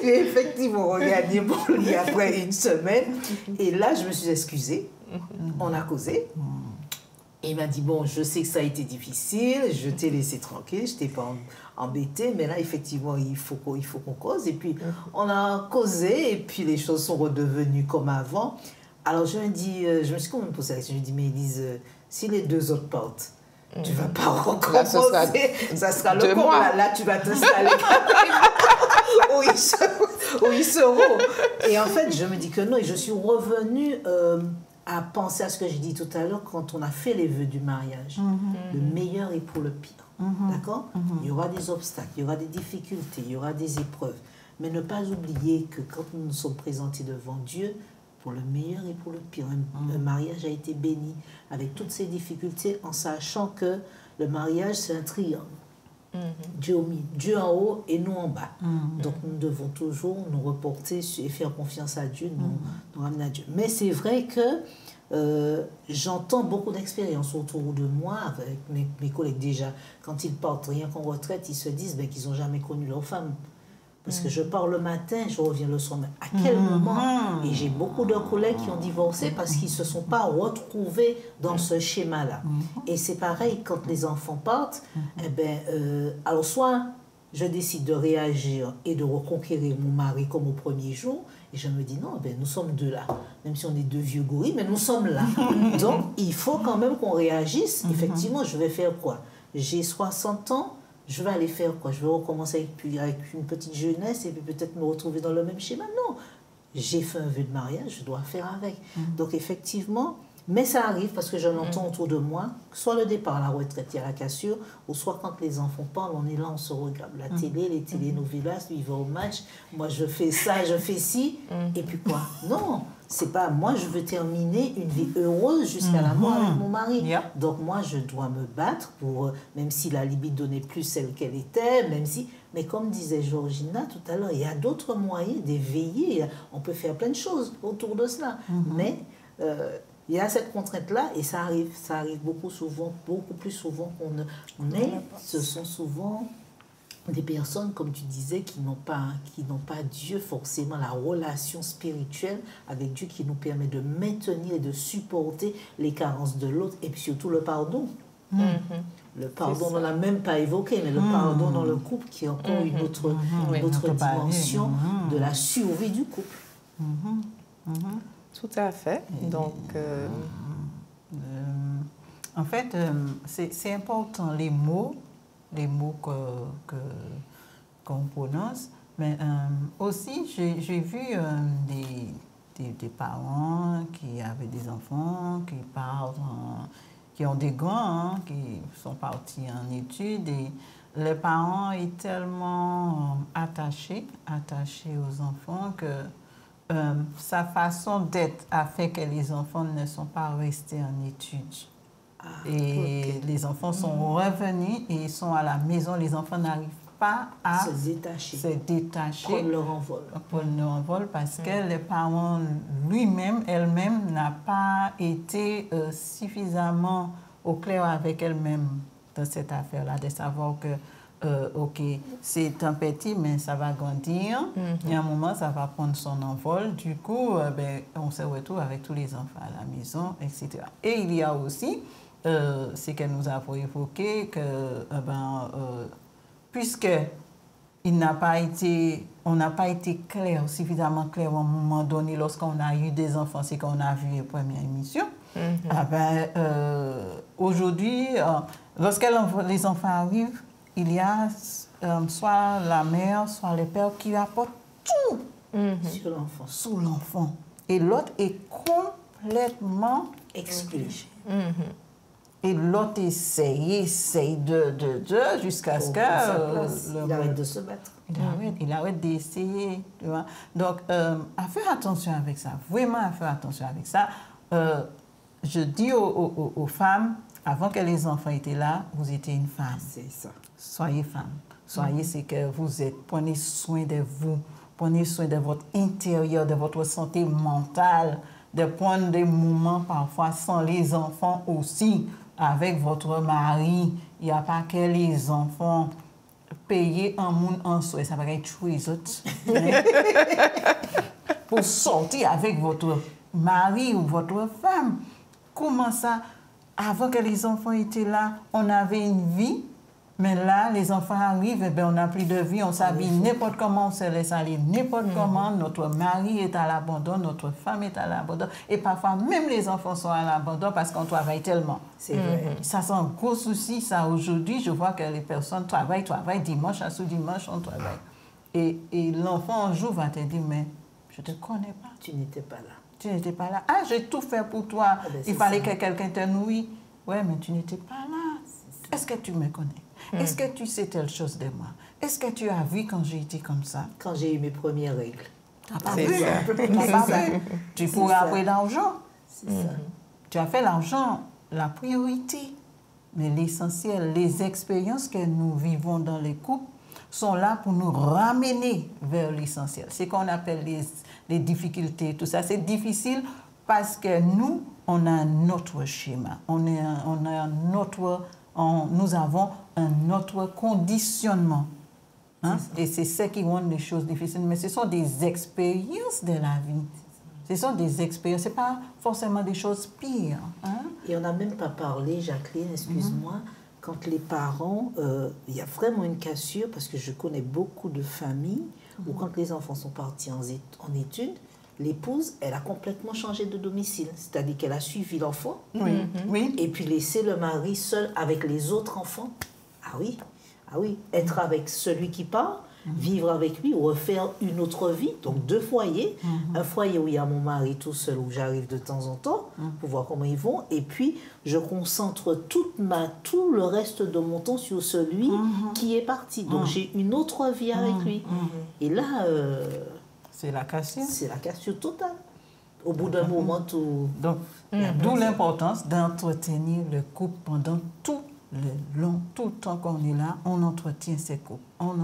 J'ai effectivement regardé mon lit après une semaine, et là je me suis excusée, on a causé. Et il m'a dit, bon, je sais que ça a été difficile, je t'ai laissé tranquille, je t'ai pas embêté, mais là, effectivement, il faut qu'on cause. Et puis, on a causé, et puis les choses sont redevenues comme avant. Alors, je me suis quand même posé la question, je me dis, mais Élise, si les 2 autres partent, tu ne vas pas recommencer, ça sera le con, là, tu vas t'installer où ils seront. Et en fait, je me dis que non, et je suis revenue à penser à ce que j'ai dit tout à l'heure quand on a fait les vœux du mariage. Le meilleur est pour le pire. D'accord? Il y aura des obstacles, il y aura des difficultés, il y aura des épreuves. Mais ne pas oublier que quand nous nous sommes présentés devant Dieu, pour le meilleur et pour le pire, un mariage a été béni avec toutes ces difficultés en sachant que le mariage, c'est un triangle. Dieu en haut et nous en bas. Donc nous devons toujours nous reporter et faire confiance à Dieu, nous ramener à Dieu. Mais c'est vrai que j'entends beaucoup d'expériences autour de moi avec mes collègues déjà. Quand ils partent rien qu'en retraite, ils se disent qu'ils n'ont jamais connu leur femme. Parce que je pars le matin, je reviens le soir. À quel moment? Et j'ai beaucoup de collègues qui ont divorcé parce qu'ils ne se sont pas retrouvés dans ce schéma-là. Et c'est pareil quand les enfants partent. Alors soit je décide de réagir et de reconquérir mon mari comme au premier jour, et je me dis non, nous sommes 2 là. Même si on est 2 vieux gorilles, mais nous sommes là. Donc il faut quand même qu'on réagisse. Effectivement, je vais faire quoi? J'ai 60 ans. Je vais aller faire quoi? Je vais recommencer avec une petite jeunesse et puis peut-être me retrouver dans le même schéma? Non. J'ai fait un vœu de mariage, je dois faire avec. Donc effectivement, mais ça arrive parce que je l'entends autour de moi, soit le départ à la retraite, il y a la cassure, ou soit quand les enfants parlent, on est là, on se regarde. La télé, les télénovelas, lui il va au match, moi je fais ça, je fais ci, et puis quoi? Non, c'est pas, moi je veux terminer une vie heureuse jusqu'à la mort avec mon mari. Donc moi je dois me battre pour, même si la libido n'est plus celle qu'elle était, mais comme disait Georgina tout à l'heure, il y a d'autres moyens d'éveiller, on peut faire plein de choses autour de cela, mais il y a cette contrainte-là et ça arrive beaucoup plus souvent qu'on ne... Mais ce sont souvent des personnes, comme tu disais, qui n'ont pas Dieu forcément, la relation spirituelle avec Dieu qui nous permet de maintenir et de supporter les carences de l'autre et puis surtout le pardon. Le pardon, on ne l'a même pas évoqué, mais le pardon dans le couple qui est encore une autre dimension de la survie du couple. Tout à fait. Donc, en fait, c'est important les mots qu'on prononce, mais aussi j'ai vu des parents qui avaient des enfants, qui partent, qui ont des grands, qui sont partis en études et les parents sont tellement attachés aux enfants que sa façon d'être a fait que les enfants ne sont pas restés en études. Les enfants sont revenus et ils sont à la maison. Les enfants n'arrivent pas à se détacher. Prendre leur envol. Prendre leur envol parce que les parents elles-mêmes n'ont pas été suffisamment au clair avec elles-mêmes dans cette affaire-là, de savoir que OK, c'est un petit, mais ça va grandir. Et à un moment, ça va prendre son envol. Du coup, on se retrouve avec tous les enfants à la maison, etc. Et il y a aussi, ce que nous avons évoqué, que puisque on n'a pas été clair, suffisamment clair à un moment donné lorsqu'on a eu des enfants, c'est qu'on a vu la première émission. Aujourd'hui, lorsque les enfants arrivent, il y a soit la mère, soit le père qui apportent tout sur l'enfant. Et l'autre est complètement exclu. Et l'autre essaye jusqu'à ce que... il arrête de se battre. Il arrête d'essayer. Donc, à faire attention avec ça. Vraiment à faire attention avec ça. Je dis aux femmes, avant que les enfants étaient là, vous étiez une femme. C'est ça. Soyez femme. Soyez ce que vous êtes. Prenez soin de vous. Prenez soin de votre intérieur, de votre santé mentale. De prendre des moments parfois sans les enfants aussi. Avec votre mari, il n'y a pas que les enfants payer un monde en soi, ça va être tuer les autres. Pour sortir avec votre mari ou votre femme. Comment ça, avant que les enfants étaient là, on avait une vie, mais là, les enfants arrivent, et on n'a plus de vie, on s'habille n'importe comment, on se laisse aller n'importe comment, notre mari est à l'abandon, notre femme est à l'abandon, et parfois même les enfants sont à l'abandon parce qu'on travaille tellement. C'est vrai. Ça, c'est un gros souci, ça. Aujourd'hui, je vois que les personnes travaillent, dimanche à dimanche, on travaille. Et l'enfant, un jour, va te dire, mais je ne te connais pas. Tu n'étais pas là. Tu n'étais pas là. Ah, j'ai tout fait pour toi. Il fallait que quelqu'un te nourrit. Oui, mais tu n'étais pas là. Est-ce que tu me connais? Est-ce que tu sais telle chose de moi? Est-ce que tu as vu quand j'ai été comme ça? Quand j'ai eu mes premières règles. Tu n'as pas vu. Tu n'as pas vu. Tu pourrais avoir l'argent. C'est ça. Tu as fait l'argent la priorité. Mais l'essentiel, les expériences que nous vivons dans les couples sont là pour nous ramener vers l'essentiel. C'est ce qu'on appelle les difficultés, tout ça. C'est difficile parce que nous, on a un autre schéma. Nous avons un autre conditionnement. Hein? Et c'est ça qui rend les choses difficiles. Mais ce sont des expériences de la vie. Ce sont des expériences. Ce n'est pas forcément des choses pires. Hein? Et on n'a même pas parlé, Jacqueline, excuse-moi, quand les parents, il y a vraiment une cassure, parce que je connais beaucoup de familles où quand les enfants sont partis en études, l'épouse, elle a complètement changé de domicile. C'est-à-dire qu'elle a suivi l'enfant, et puis laissé le mari seul avec les autres enfants. Ah oui, être avec celui qui part, vivre avec lui, refaire une autre vie. Donc 2 foyers. Un foyer où il y a mon mari tout seul, où j'arrive de temps en temps pour voir comment ils vont. Et puis, je concentre tout le reste de mon temps sur celui qui est parti. Donc j'ai une autre vie avec lui. Et là... c'est la cassure. C'est la cassure totale. Au bout d'un moment, tout... Donc, d'où l'importance d'entretenir le couple pendant tout le temps qu'on est là, on entretient ses couples. On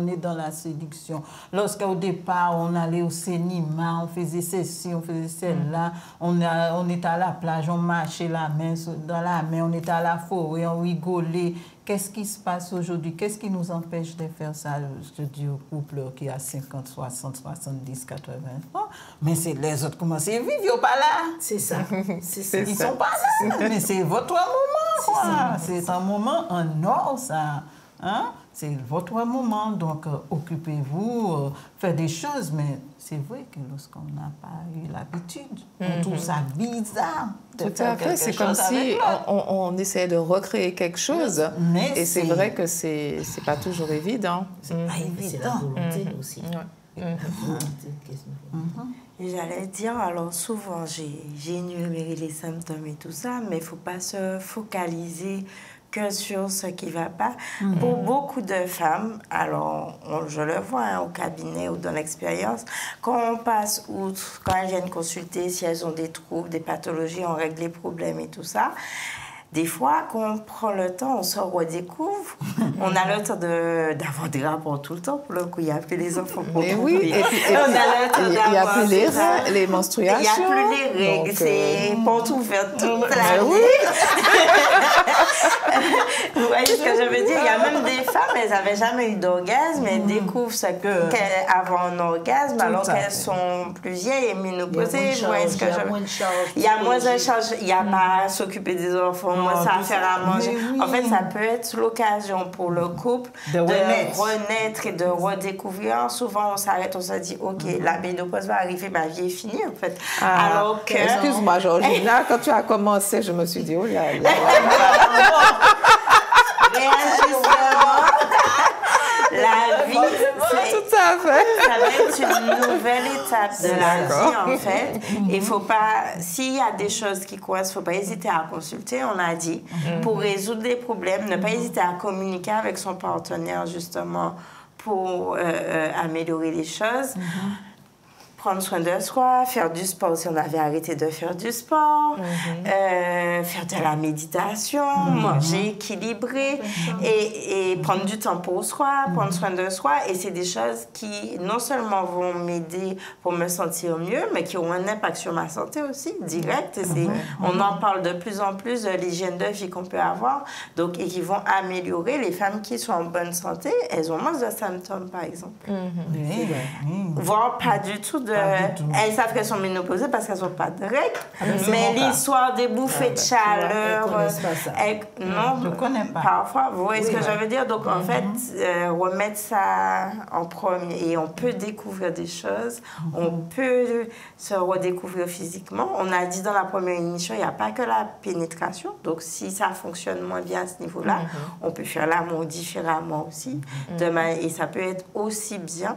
est dans la séduction. Lorsqu'au départ, on allait au cinéma, on faisait ceci, on faisait celle-là, on est à la plage, on marchait dans la main, on était à la forêt, on rigolait. Qu'est-ce qui se passe aujourd'hui? Qu'est-ce qui nous empêche de faire ça? Je dis au couple qui a 50, 60, 70, 80 ans. Mais c'est les autres commencent à vivre, ils ne sont pas là. C'est ça. Ils ne sont pas là. Mais c'est votre moment. C'est un moment en or, ça. Hein? C'est votre moment, donc occupez-vous, faites des choses, mais c'est vrai que lorsqu'on n'a pas eu l'habitude, on trouve ça bizarre. Tout à fait, c'est comme si on essayait de recréer quelque chose, et c'est vrai que c'est pas toujours évident. C'est pas évident. C'est la volonté aussi. J'allais dire, alors souvent j'ai énuméré les symptômes et tout ça, mais il ne faut pas se focaliser que sur ce qui ne va pas. Pour beaucoup de femmes, alors je le vois au cabinet ou dans l'expérience, quand on passe outre, quand elles viennent consulter, si elles ont des troubles, des pathologies, on règle les problèmes et tout ça. Des fois, quand on prend le temps, on se redécouvre. On a le temps d'avoir des rapports tout le temps. Pour le coup, il n'y a plus les enfants pour Mais oui, et puis, on a le temps il n'y a plus d'avoir les menstruations. il n'y a plus les règles. C'est porte ouverte toute la vie. Oui. Vous voyez ce que je veux dire? Il y a même des femmes, elles n'avaient jamais eu d'orgasme, elles découvrent avant un orgasme, alors qu'elles sont plus vieilles et ménopausées. Vous voyez ce que je veux dire? Il y a moins de charge. Il n'y a pas à s'occuper des enfants. Moi, ça à faire à manger. Oui. En fait, ça peut être l'occasion pour le couple de renaître et de redécouvrir. Souvent, on s'arrête, on se dit, OK, la ménopause va arriver, ma vie est finie, en fait. Alors que... Excuse-moi, Georgina, quand tu as commencé, je me suis dit, oh là là. La vie, Tout à fait. ça va être une nouvelle étape de la vie, en fait. Il faut pas, s'il y a des choses qui coincent, il ne faut pas hésiter à consulter, on a dit, pour résoudre des problèmes, ne pas hésiter à communiquer avec son partenaire, justement, pour améliorer les choses. Prendre soin de soi, faire du sport si on avait arrêté de faire du sport, faire de la méditation, manger équilibré et prendre du temps pour soi, prendre soin de soi. Et c'est des choses qui non seulement vont m'aider pour me sentir mieux, mais qui ont un impact sur ma santé aussi, direct. On en parle de plus en plus de l'hygiène de vie qu'on peut avoir, donc, et qui vont améliorer. Les femmes qui sont en bonne santé, elles ont moins de symptômes, par exemple. Voire pas du tout. Elles savent qu'elles sont ménopausées parce qu'elles n'ont pas de règles. Mais l'histoire des bouffées de chaleur, non, je ne connais pas. Parfois, vous voyez ce que je veux dire? Donc, en fait, remettre ça en premier. Et on peut découvrir des choses. On peut se redécouvrir physiquement. On a dit dans la première émission, il n'y a pas que la pénétration. Donc, si ça fonctionne moins bien à ce niveau-là, on peut faire l'amour différemment aussi. Et ça peut être aussi bien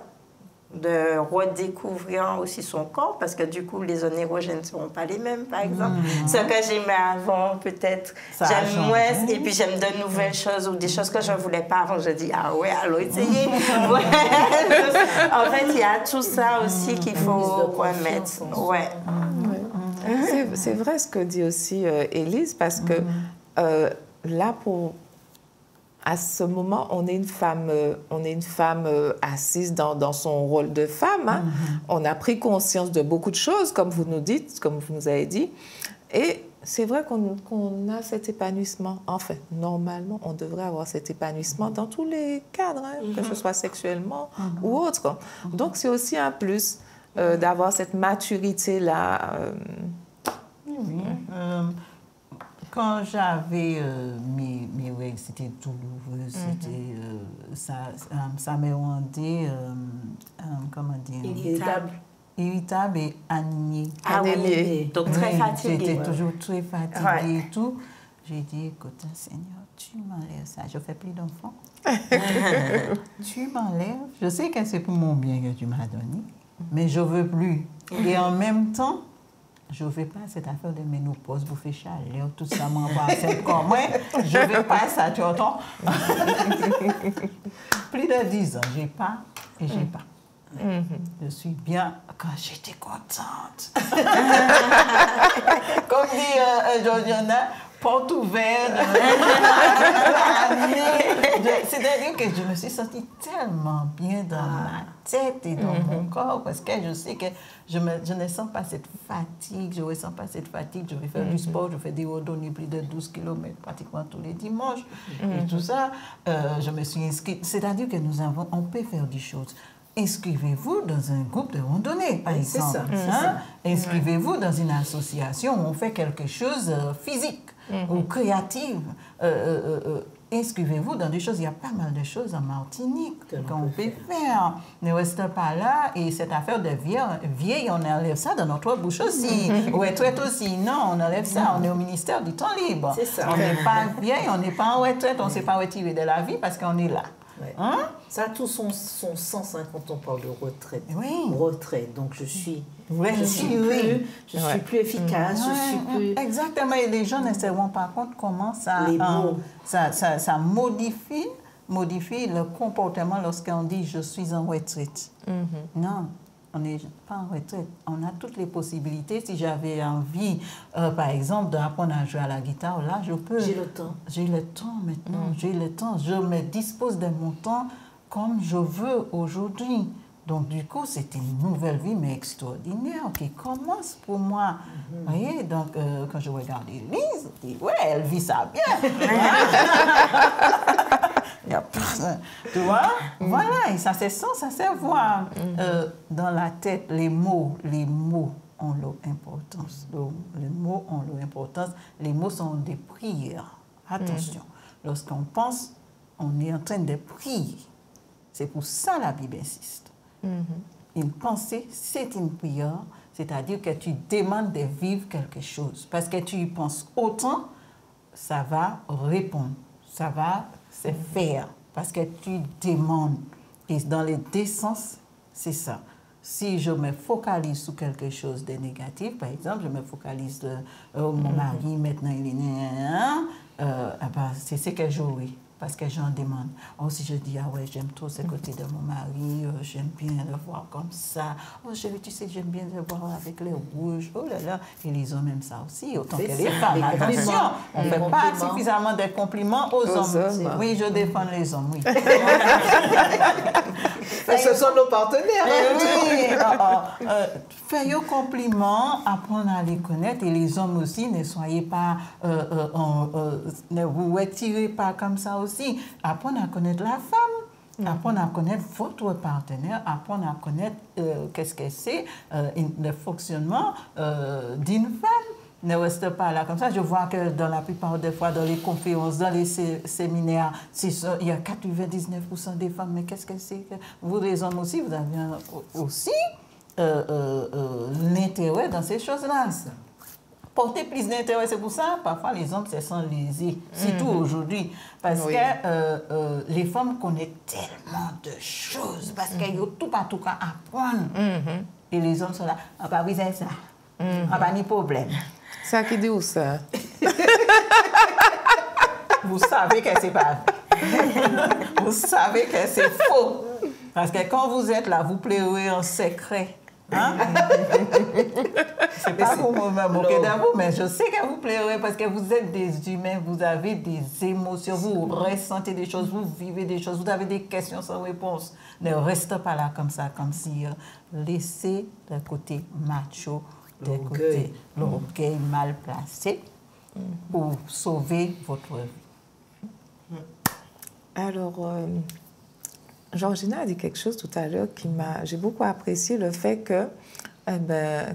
de redécouvrir aussi son corps, parce que du coup, les zones érogènes ne seront pas les mêmes, par exemple. Ce que j'aimais avant, peut-être, j'aime moins, et puis j'aime de nouvelles choses, ou des choses que je ne voulais pas avant. Je dis, ah ouais, allons essayer. En fait, il y a tout ça aussi qu'il faut remettre. C'est vrai ce que dit aussi Élise, parce que là, à ce moment, on est une femme assise dans son rôle de femme. Hein. On a pris conscience de beaucoup de choses, comme vous nous dites, comme vous nous avez dit. Et c'est vrai qu'on a cet épanouissement. Enfin, normalement, on devrait avoir cet épanouissement dans tous les cadres, hein, que ce soit sexuellement ou autre. Donc, c'est aussi un plus d'avoir cette maturité-là. Quand j'avais mes règles, c'était douloureux, ça me rendait, comment dire, irritable et anémiée. Ah oui, donc très fatiguée. J'étais toujours très fatiguée et tout. J'ai dit, écoute, Seigneur, tu m'enlèves ça. Je ne fais plus d'enfants. Tu m'enlèves. Je sais que c'est pour mon bien que tu m'as donné, mais je ne veux plus. Et en même temps, je ne veux pas cette affaire de ménopause, bouffer chaleur, tout ça, m'en passer comme moi. Je ne veux pas ça, tu entends? Plus de 10 ans, j'ai pas et j'ai pas. Je suis bien quand j'étais contente. Comme dit Georgiana, porte ouverte. C'est-à-dire que je me suis sentie tellement bien dans ma tête et dans mon corps, parce que je sais que je ne sens pas cette fatigue, je ne ressens pas cette fatigue. Je vais faire du sport, je fais des randonnées plus de 12 km pratiquement tous les dimanches. Et tout ça, je me suis inscrite. C'est-à-dire que on peut faire des choses. Inscrivez-vous dans un groupe de randonnée, par exemple. C'est ça. Inscrivez-vous dans une association où on fait quelque chose physique ou créatif. Inscrivez-vous dans des choses. Il y a pas mal de choses en Martinique qu'on peut faire. Ne restez pas là. Et cette affaire de vieille, on enlève ça dans notre bouche aussi. Retraite aussi. Non, on enlève ça. On est au ministère du temps libre. C'est ça. On n'est pas vieille, on n'est pas en retraite, on ne s'est pas retiré de la vie parce qu'on est là. Ouais. Hein? Ça a tout son sens quand on parle de retraite. Oui. Retraite. Donc je suis Ouais. plus efficace, je suis plus... Exactement. Et les gens ne se rendent pas compte comment ça, Les mots. ça modifie le comportement lorsqu'on dit je suis en retraite. Non. On n'est pas en retraite. On a toutes les possibilités. Si j'avais envie, par exemple, d'apprendre à jouer à la guitare, là, je peux. J'ai le temps. J'ai le temps maintenant. J'ai le temps. Je me dispose de mon temps comme je veux aujourd'hui. Donc, du coup, c'est une nouvelle vie, mais extraordinaire, qui commence pour moi. Vous voyez, donc, quand je regarde Élise, je dis, ouais, elle vit ça bien. Il y a personne. Tu vois? Voilà, et ça se sent, ça se voit. Dans la tête, les mots ont leur importance. Les mots ont leur importance. Les mots sont des prières. Attention, lorsqu'on pense, on est en train de prier. C'est pour ça la Bible insiste. Une pensée, c'est une prière, c'est-à-dire que tu demandes de vivre quelque chose. Parce que tu y penses autant, ça va répondre, ça va se faire. Parce que tu demandes. Et dans les deux sens, c'est ça. Si je me focalise sur quelque chose de négatif, par exemple, je me focalise de mon mari, maintenant il est né, c'est ce que j'aurai. Parce que j'en demande. Oh, si je dis, ah ouais, j'aime trop ce côté de mon mari, j'aime bien le voir comme ça. Oh, chérie, tu sais, j'aime bien le voir avec les rouges. Oh là là. Et les hommes aiment ça aussi, autant que les femmes. Attention, on ne fait pas suffisamment de compliments aux hommes. Oui, je défends les hommes, oui. Ce sont nos partenaires. Oui. Faites vos compliments, apprendre à les connaître. Et les hommes aussi, ne soyez pas, ne vous retirez pas comme ça aussi. Apprendre à connaître la femme, apprendre à connaître votre partenaire, apprendre à connaître qu'est-ce que c'est le fonctionnement d'une femme. Ne reste pas là comme ça. Je vois que dans la plupart des fois, dans les conférences, dans les séminaires, il y a 99% des femmes. Mais qu'est-ce que c'est que vous, les hommes aussi, vous avez aussi l'intérêt dans ces choses-là. Porter plus d'intérêt, c'est pour ça, parfois les hommes se sentent lésés, surtout aujourd'hui, parce que les femmes connaissent tellement de choses, parce qu'il y a tout à apprendre. Et les hommes sont là, on va vous dire ça, on va ni problème. Ça qui dit où ça? Vous savez que c'est pas vrai. Vous savez que c'est faux. Parce que quand vous êtes là, vous pleurez en secret. Hein? C'est pas pour me moquer de vous, mais je sais que vous pleurez parce que vous êtes des humains, vous avez des émotions, vous ressentez des choses, vous vivez des choses, vous avez des questions sans réponse. Ne restez pas là comme ça, comme si laissez le côté macho, le côté l'orgueil mal placé pour sauver votre vie. Alors, Georgina a dit quelque chose tout à l'heure j'ai beaucoup apprécié le fait que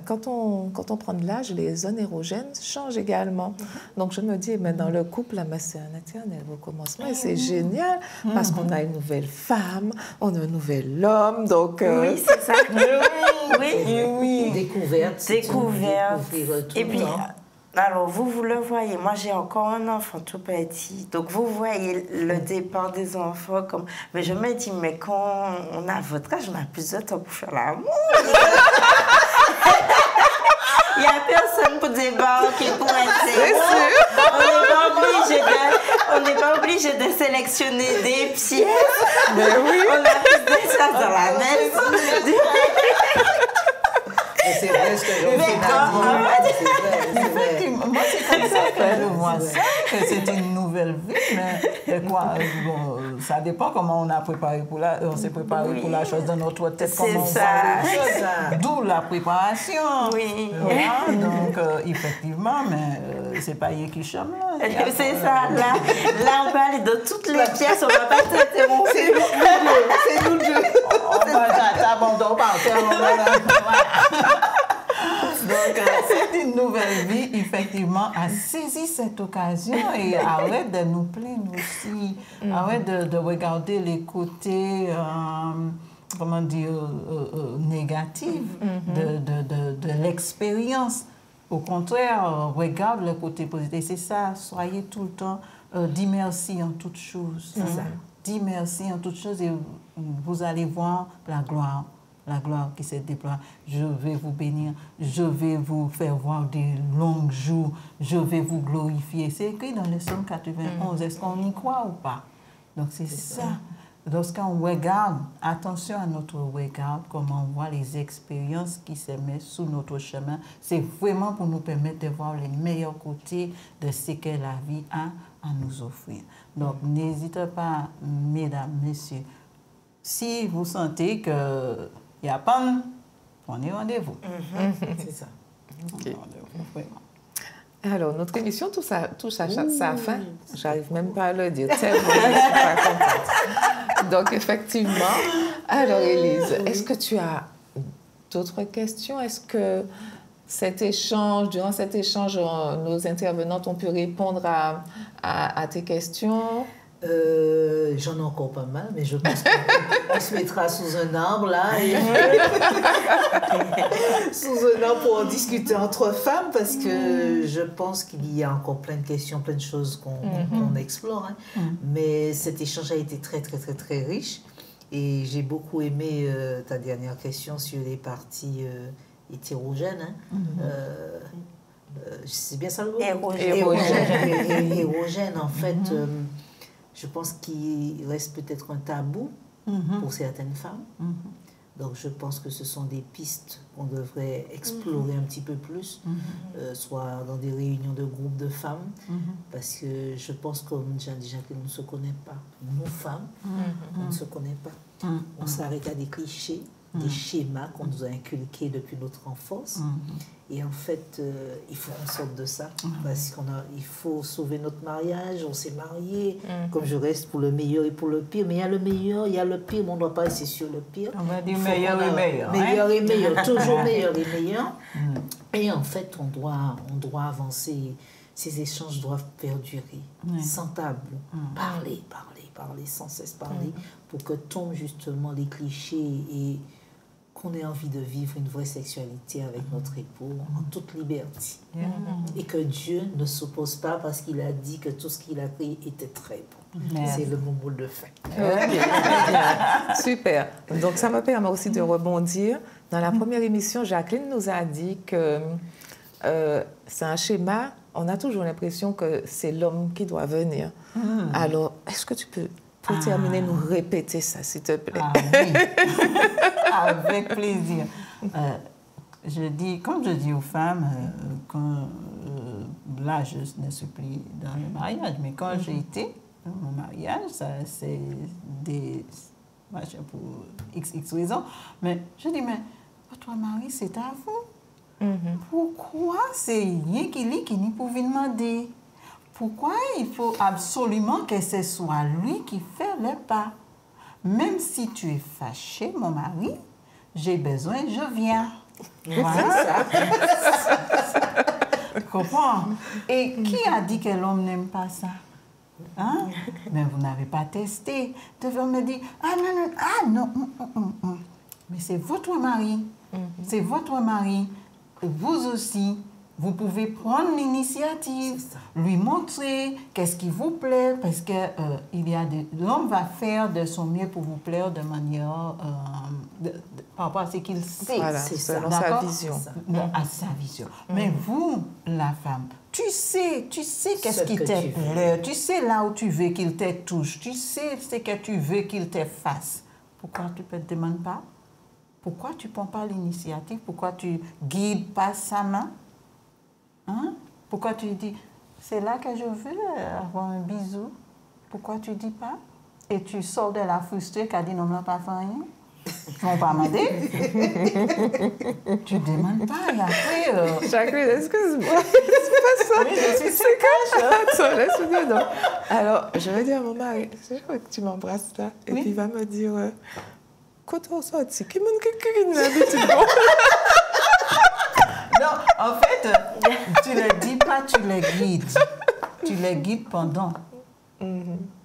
quand on prend de l'âge, les zones érogènes changent également. Donc je me dis, dans le couple, c'est un éternel recommencement et c'est génial parce qu'on a une nouvelle femme, on a un nouvel homme, donc... Oui, c'est ça. Oui. Découverte. Et puis, alors vous le voyez, moi j'ai encore un enfant tout petit, donc vous voyez le départ des enfants comme... Mais je me dis, mais quand on a votre âge, on a plus de temps pour faire l'amour. Il n'y a personne pour débarquer, pour être... On n'est pas obligé de sélectionner des pièces. Mais oui. On a plus d'espace dans la maison. C'est vrai ce que Effectivement, moi c'est comme ça que je vois ça, que c'est une nouvelle vie, mais quoi, ça dépend comment on a préparé on s'est préparé pour la chose dans notre tête, comment on voit les choses. D'où la préparation. Oui. Voilà, donc effectivement, mais c'est pas hier qui chame là. C'est ça, là on va aller dans toutes les pièces, on va pas s'interrompre. C'est nous deux. On va t'abandonner par terre. Donc, c'est une nouvelle vie, effectivement, à saisir cette occasion et arrête de nous plaindre aussi. Arrête de regarder les côtés, comment dire, négatifs de l'expérience. Au contraire, regarde le côté positif. C'est ça, soyez tout le temps, dis merci en toutes choses. C'est ça. dis merci en toutes choses et vous allez voir la gloire qui se déploie. Je vais vous bénir, je vais vous faire voir des longs jours, je vais vous glorifier. C'est écrit dans le psaume 91. Est-ce qu'on y croit ou pas? Donc c'est ça. Lorsqu'on regarde, attention à notre regard, comment on voit les expériences qui se mettent sous notre chemin, c'est vraiment pour nous permettre de voir les meilleurs côtés de ce que la vie a à nous offrir. Donc n'hésitez pas, mesdames, messieurs, si vous sentez qu'il n'y a pas, prenez rendez-vous. C'est ça. Okay. Vraiment. Alors, notre émission touche à sa fin. J'arrive même pas à le dire. Tellement, je suis pas contente. Donc, effectivement. Alors, Élise, est-ce que tu as d'autres questions? Est-ce que durant cet échange, nos intervenantes ont pu répondre à tes questions? J'en ai encore pas mal, mais je pense qu'on se mettra sous un arbre là, sous un arbre pour en discuter entre femmes, parce que je pense qu'il y a encore plein de questions, plein de choses qu'on explore. Hein. Mais cet échange a été très, très, très, très riche. Et j'ai beaucoup aimé ta dernière question sur les parties hétérogènes. C'est bien ça le mot? Hérogène, en fait. Je pense qu'il reste peut-être un tabou pour certaines femmes. Donc, je pense que ce sont des pistes qu'on devrait explorer un petit peu plus, soit dans des réunions de groupes de femmes, parce que je pense comme déjà que ne se connaît pas. Nous, femmes, on ne se connaît pas. On s'arrête à des clichés, des schémas qu'on nous a inculqués depuis notre enfance. Et en fait, il faut qu'on sorte de ça, parce qu'il faut sauver notre mariage, on s'est mariés, comme je reste pour le meilleur et pour le pire. Mais il y a le meilleur, il y a le pire, mais on ne doit pas rester sur le pire. On va dire meilleur et meilleur. Meilleur et meilleur, toujours meilleur et meilleur. Et en fait, on doit avancer. Ces échanges doivent perdurer, sans tabou. Parler sans cesse, parler, pour que tombent justement les clichés et qu'on ait envie de vivre une vraie sexualité avec notre époux en toute liberté. Et que Dieu ne s'oppose pas parce qu'il a dit que tout ce qu'il a créé était très bon. C'est le mot de fin. Okay. Super. Donc, ça me permet aussi de rebondir. Dans la première émission, Jacqueline nous a dit que c'est un schéma. On a toujours l'impression que c'est l'homme qui doit venir. Alors, est-ce que tu peux, pour terminer, nous répéter ça, s'il te plaît? Oui. Avec plaisir. Comme je dis aux femmes, là, je ne suis plus dans le mariage, mais quand j'ai été dans mon mariage, c'est des machins pour XX raisons. Mais je dis, mais votre mari, c'est à vous. Pourquoi c'est rien qui n'est pour vous demander? Pourquoi il faut absolument que ce soit lui qui fait le pas? Même si tu es fâché, mon mari, j'ai besoin, je viens. Voilà. Tu comprends? Et qui a dit que l'homme n'aime pas ça? Hein? Mais vous n'avez pas testé. Tu vas me dire, non. Mais c'est votre mari. C'est votre mari. Vous aussi. Vous pouvez prendre l'initiative, lui montrer qu'est-ce qui vous plaît, parce que l'homme va faire de son mieux pour vous plaire de manière par rapport à ce qu'il sait. Voilà, c'est selon sa vision. À sa vision. Mais vous, la femme, tu sais qu'est-ce qui te plaît, tu sais là où tu veux qu'il te touche, tu sais ce que tu veux qu'il te fasse. Pourquoi tu ne te demandes pas? Pourquoi tu ne prends pas l'initiative? Pourquoi tu ne guides pas sa main? Hein? Pourquoi tu dis, c'est là que je veux avoir un bisou? Pourquoi tu ne dis pas? Et tu sors de la frustrée qui a dit, non, on n'a pas fait rien. Tu ne m'as pas demandé. Tu ne demandes pas. Et après... Jacqueline, excuse-moi. C'est pas ça. Oui, je suis cache. Attends, laisse-moi donc. Alors, je vais dire à mon mari, c'est vrai que tu m'embrasses là. Et puis il va me dire, quand on sort, qui m'a l'habitude. Non, en fait, tu ne le dis pas, tu les guides. Tu les guides pendant.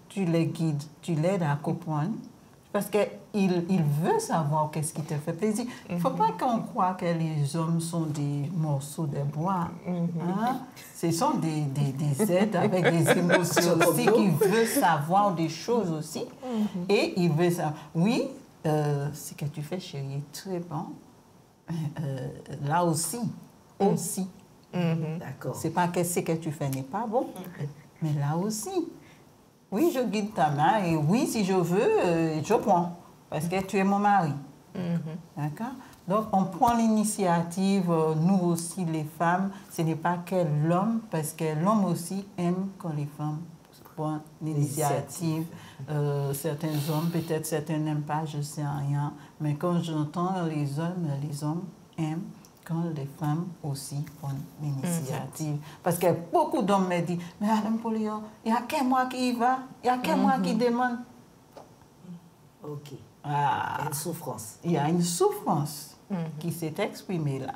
Tu les guides, tu l'aides à comprendre. Parce qu'il veut savoir qu'est-ce qui te fait plaisir. Il ne faut pas qu'on croie que les hommes sont des morceaux de bois. Hein? Ce sont des êtres avec des émotions aussi qui veulent savoir des choses aussi. Et il veut ça. Oui, ce que tu fais, chérie, est très bon. Là aussi. D'accord. C'est pas que ce que tu fais n'est pas bon, mais là aussi. Oui, je guide ta main et oui, si je veux, je prends. Parce que tu es mon mari. D'accord? Donc, on prend l'initiative, nous aussi, les femmes. Ce n'est pas que l'homme, parce que l'homme aussi aime quand les femmes prennent l'initiative. Certains hommes, peut-être certains n'aiment pas, je ne sais rien. Mais quand j'entends les hommes aiment quand les femmes aussi prennent l'initiative. Parce que beaucoup d'hommes me disent, mais Madame Poléon, il n'y a que moi qui y va, il n'y a que moi qui demande. Ok. Ah. Il y a une souffrance. Il y a une souffrance qui s'est exprimée là.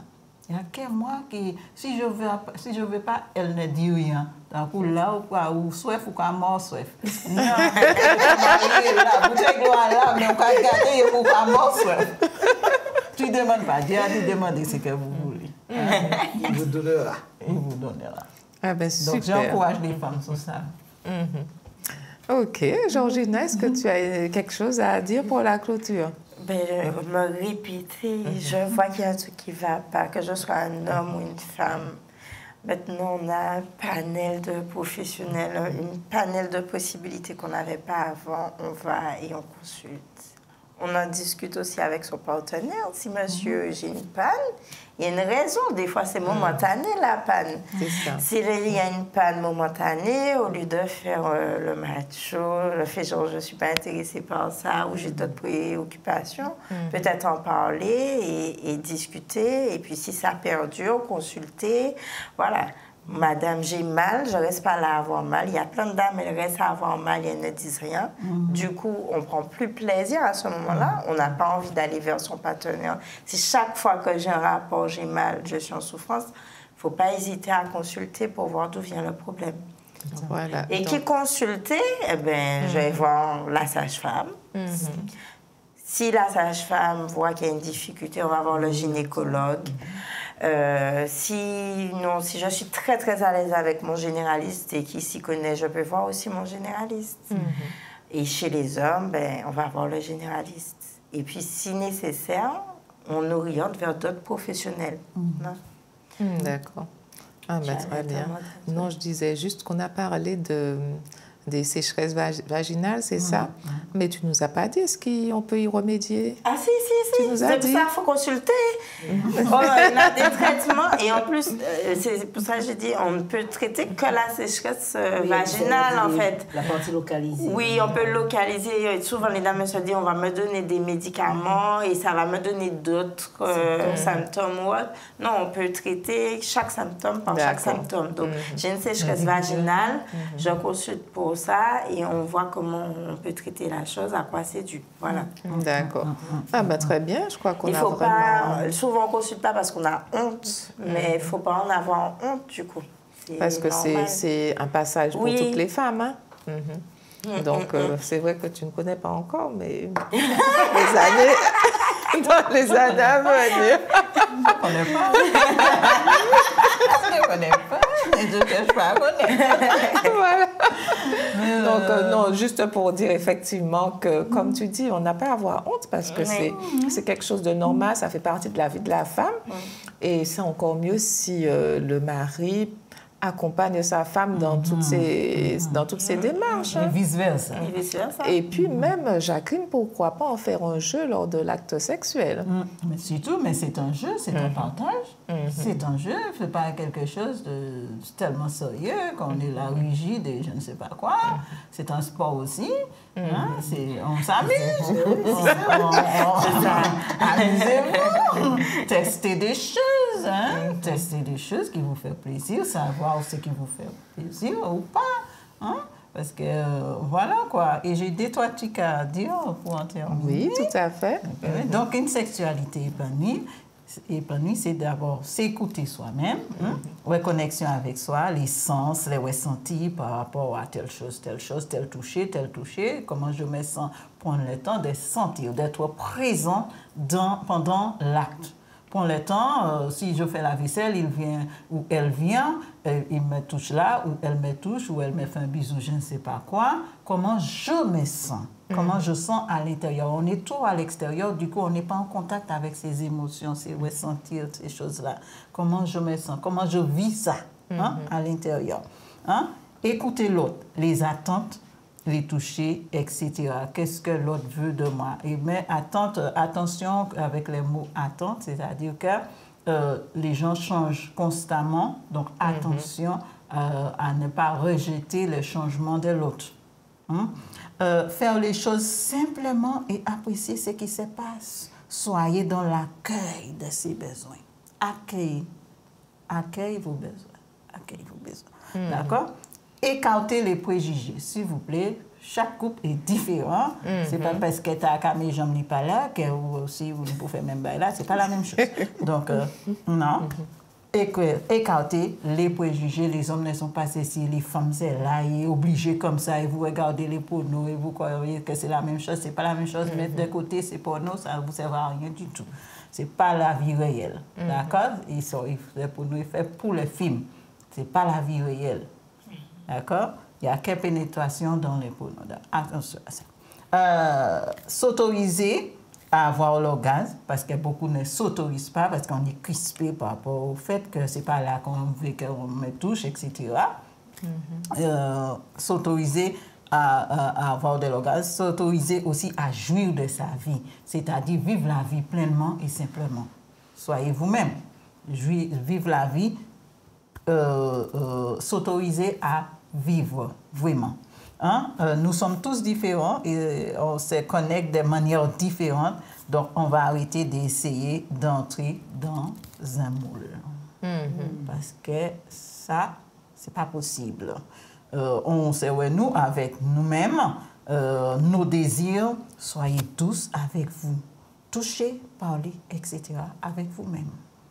Il n'y a que moi qui, si je veux pas, elle ne dit rien. Donc là, ou soif ou quoi, mort soif. Non, là, vous êtes là, mais on va regarder ou quoi, mort soif. Tu ne demandes pas, Dieu a dit demander ce que vous voulez. Il vous donnera. Il vous donnera. Ah ben, donc super. j'encourage les femmes sur ça. Ok, Georgina, est-ce que tu as quelque chose à dire pour la clôture? Ben, me répéter, je vois qu'il y a un truc qui ne va pas, que je sois un homme ou une femme. Maintenant, on a un panel de professionnels, une panel de possibilités qu'on n'avait pas avant. On va et on consulte. On en discute aussi avec son partenaire. Si monsieur, j'ai une panne, il y a une raison. Des fois, c'est momentané, la panne. C'est ça. S'il y a une panne momentanée, au lieu de faire le macho, le fait genre je ne suis pas intéressée par ça ou j'ai d'autres préoccupations, peut-être en parler et discuter. Et puis, si ça perdure, consulter. Voilà. Madame, j'ai mal, je ne reste pas là à avoir mal. Il y a plein de dames, elles restent à avoir mal et elles ne disent rien. Du coup, on ne prend plus plaisir à ce moment-là. On n'a pas envie d'aller vers son partenaire. Si chaque fois que j'ai un rapport, j'ai mal, je suis en souffrance, il ne faut pas hésiter à consulter pour voir d'où vient le problème. Voilà. Et qui consulter, eh ben, je vais voir la sage-femme. Si la sage-femme voit qu'il y a une difficulté, on va voir le gynécologue. Si je suis très très à l'aise avec mon généraliste et qui s'y connaît, je peux voir aussi mon généraliste. Et chez les hommes, ben, on va voir le généraliste. Et puis, si nécessaire, on oriente vers d'autres professionnels. D'accord. Ah, ben, très bien. Non, je disais juste qu'on a parlé des sécheresses vaginales, c'est ça? Mais tu ne nous as pas dit, est-ce qu'on peut y remédier? Ah si, Tu nous as c'est pour dit. ça qu'il faut consulter. On a des traitements et en plus, c'est pour ça que j'ai dit, on ne peut traiter que la sécheresse vaginale en fait. La partie localisée. Oui, on peut localiser. Souvent, les dames se disent, on va me donner des médicaments et ça va me donner d'autres symptômes ou autres. Non, on peut traiter chaque symptôme par chaque symptôme. Donc, j'ai une sécheresse vaginale, je consulte pour ça et on voit comment on peut traiter la chose, à quoi c'est dû. Voilà. D'accord. Ah, ben, très bien. Je crois qu'on Il a faut vraiment... pas... Souvent, on ne consulte pas parce qu'on a honte, mais il ne faut pas en avoir honte, du coup. Parce que normal. c'est un passage pour Oui. toutes les femmes. Hein? Donc, c'est vrai que tu ne connais pas encore, mais dans les années à venir. Je ne connais pas. Je ne connais pas. Et je ne cherche pas à connaître. Voilà. Donc, non, juste pour dire effectivement que, comme tu dis, on n'a pas à avoir honte parce que c'est quelque chose de normal, ça fait partie de la vie de la femme. Et c'est encore mieux si le mari accompagne sa femme dans toutes ces démarches. Et vice-versa. Et Et puis même, Jacqueline, pourquoi pas en faire un jeu lors de l'acte sexuel? Mais surtout, mais c'est un jeu, c'est un partage. C'est un jeu, c'est pas quelque chose de tellement sérieux qu'on est là rigide et je ne sais pas quoi. C'est un sport aussi. Hein? On s'amuse. Amusez-vous. Testez des choses. Hein? Testez des choses qui vous font plaisir, savoir ce qui vous fait plaisir ou pas. Hein? Parce que voilà quoi. Et j'ai des trois trucs à dire pour en terminer. Oui, tout à fait. Donc, une sexualité épanouie, c'est d'abord s'écouter soi-même, reconnexion avec soi, les sens, les ressentis par rapport à telle chose, tel toucher, comment je me sens, prendre le temps de sentir, d'être présent pendant l'acte. Prends le temps, si je fais la vaisselle, il vient ou elle vient, il me touche là, ou elle me touche, ou elle me fait un bisou, je ne sais pas quoi. Comment je me sens? Comment je sens à l'intérieur? On est trop à l'extérieur, du coup, on n'est pas en contact avec ces émotions, ces ressentir, ces choses-là. Comment je me sens? Comment je vis ça à l'intérieur? Hein? Écouter l'autre, les attentes, les toucher, etc. Qu'est-ce que l'autre veut de moi? Et mais attention avec les mots attente, c'est-à-dire que les gens changent constamment, donc attention à ne pas rejeter le changement de l'autre. Faire les choses simplement et apprécier ce qui se passe. Soyez dans l'accueil de ses besoins. Accueille vos besoins. Accueille vos besoins. D'accord? Écartez les préjugés, s'il vous plaît. Chaque couple est différent. C'est pas parce que tu as camé jambes n'est pas là que vous aussi vous ne pouvez même pas là. C'est pas la même chose. Donc non. Écartez les préjugés. Les hommes ne sont pas ceci, les femmes c'est là, ils sont obligés comme ça. Et vous regardez les pornos et vous croyez que c'est la même chose. C'est pas la même chose. Mais de côté c'est porno, ça ne vous sert à rien du tout. C'est pas la vie réelle. D'accord? Les pornos sont faits pour le film. C'est pas la vie réelle. D'accord? Il y a quelle pénétration dans les pornos. Attention à ça. S'autoriser à avoir l'orgasme, parce que beaucoup ne s'autorisent pas, parce qu'on est crispé par rapport au fait que c'est pas là qu'on veut qu'on me touche, etc. S'autoriser à avoir de l'orgasme, s'autoriser aussi à jouir de sa vie, c'est-à-dire vivre la vie pleinement et simplement. Soyez vous-même. Vivre la vie, s'autoriser à vivre vraiment. Nous sommes tous différents et on se connecte de manière différente, donc on va arrêter d'essayer d'entrer dans un moule. Parce que ça, c'est pas possible. On se renoue avec nous-mêmes, nos désirs, soyez tous avec vous. Touchez, parlez, etc. avec vous-même.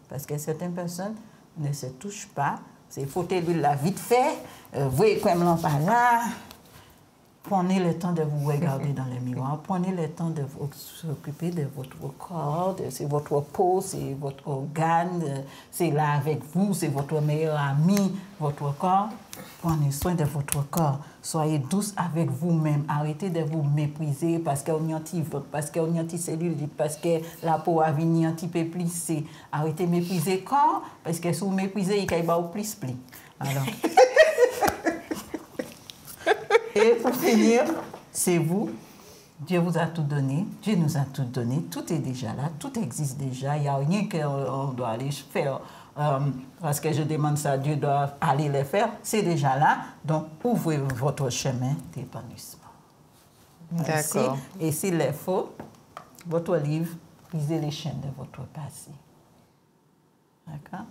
Parce que certaines personnes ne se touchent pas. C'est frotter l'huile là vite fait, voyez comme l'on pas là. Prenez le temps de vous regarder dans le miroir. Prenez le temps de vous occuper de votre corps. C'est votre peau, c'est votre organe. C'est là avec vous, c'est votre meilleur ami, votre corps. Prenez soin de votre corps. Soyez douce avec vous-même. Arrêtez de vous mépriser parce qu'on y anti-vote, parce qu'on y anti-cellulite, parce que la peau a venu anti-péplissée. Arrêtez de mépriser le corps parce que si vous méprisez, il y a plus pli. Alors. Et pour finir, c'est vous. Dieu vous a tout donné. Dieu nous a tout donné. Tout est déjà là. Tout existe déjà. Il n'y a rien qu'on doit aller faire. Parce que je demande ça, Dieu doit aller le faire. C'est déjà là. Donc, ouvrez votre chemin d'épanouissement. D'accord. Et s'il le faut, votre livre, lisez les chaînes de votre passé. D'accord?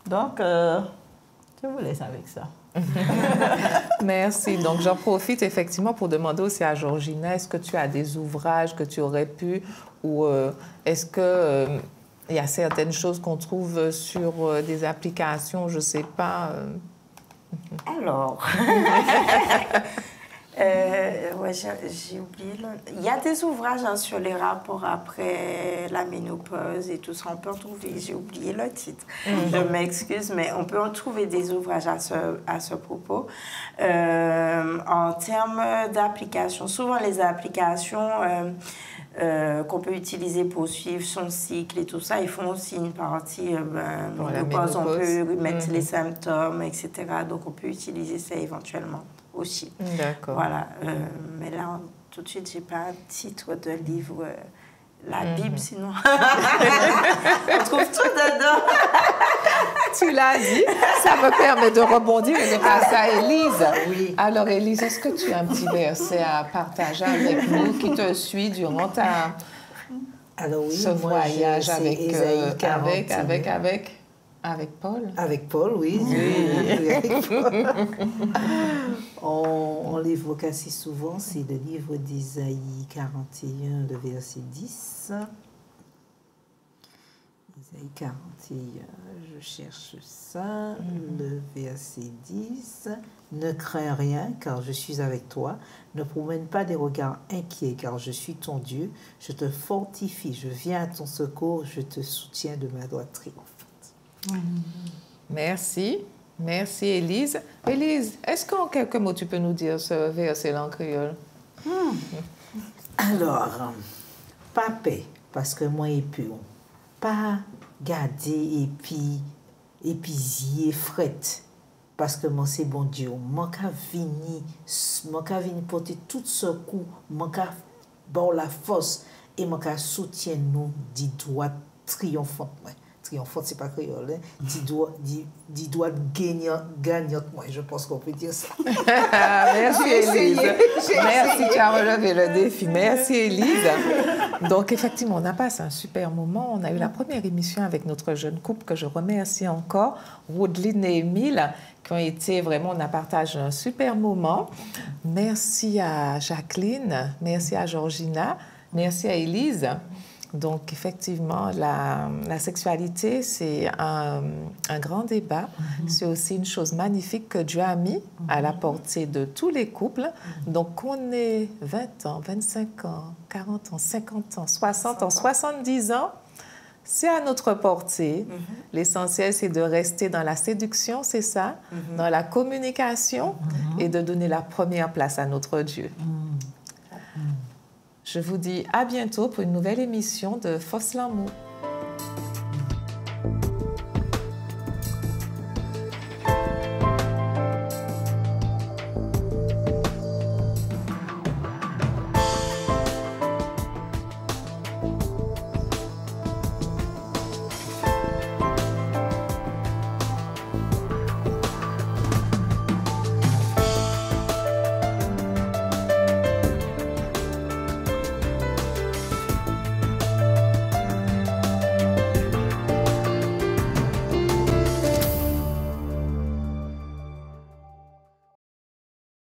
Donc, je vous laisse avec ça. Merci. Donc, j'en profite effectivement pour demander aussi à Georgina, est-ce que tu as des ouvrages que tu aurais pu ou est-ce que il y a certaines choses qu'on trouve sur des applications, je ne sais pas. Alors, ouais, j'ai oublié. Il y a des ouvrages sur les rapports après la ménopause et tout ça. On peut en trouver. J'ai oublié le titre. Je m'excuse, mais on peut en trouver des ouvrages à ce propos. En termes d'applications, souvent les applications qu'on peut utiliser pour suivre son cycle et tout ça, ils font aussi une partie ménopause. On peut mettre les symptômes, etc. Donc on peut utiliser ça éventuellement aussi. D'accord. Voilà. Mais là, tout de suite, j'ai pas un titre de livre. La Bible, sinon. On trouve tout dedans. Tu l'as dit. Ça me permet de rebondir et de passer à Élise. Oui. Alors, Élise, est-ce que tu as un petit verset à partager avec nous qui te suit durant Alors, oui, ce voyage avec Paul? Avec Paul, oui. Oui, avec Paul. On l'évoque assez souvent, c'est le livre d'Isaïe 41, le verset 10. Isaïe 41, je cherche ça, le verset 10. Ne crains rien, car je suis avec toi. Ne promène pas des regards inquiets, car je suis ton Dieu. Je te fortifie, je viens à ton secours, je te soutiens de ma droite triomphante. Merci. Merci, Élise. Élise, est-ce qu'en quelques mots, tu peux nous dire ce verset en créole? Alors, pas paix, parce que moi est pur. Pas garder et puis fret, parce que moi c'est bon Dieu. Moi qu'à venir porter tout ce coup, moi qu'à bon la force et moi qu'à soutien nous dit droit triomphante. Triomphante, c'est pas créole, hein? Dit doigt gagnante, moi, je pense qu'on peut dire ça. Merci, Élise. Merci, tu as relevé le défi. Merci, Élise. Donc, effectivement, on a passé un super moment. On a eu la première émission avec notre jeune couple que je remercie encore, Woodline et Émile, qui ont été vraiment, on a partagé un super moment. Merci à Jacqueline, merci à Georgina, merci à Élise. Donc, effectivement, la sexualité, c'est un grand débat. C'est aussi une chose magnifique que Dieu a mis à la portée de tous les couples. Donc, qu'on ait 20 ans, 25 ans, 40 ans, 50 ans, 60 ans, 70 ans, c'est à notre portée. L'essentiel, c'est de rester dans la séduction, c'est ça, dans la communication et de donner la première place à notre Dieu. Je vous dis à bientôt pour une nouvelle émission de Fausse l'amour.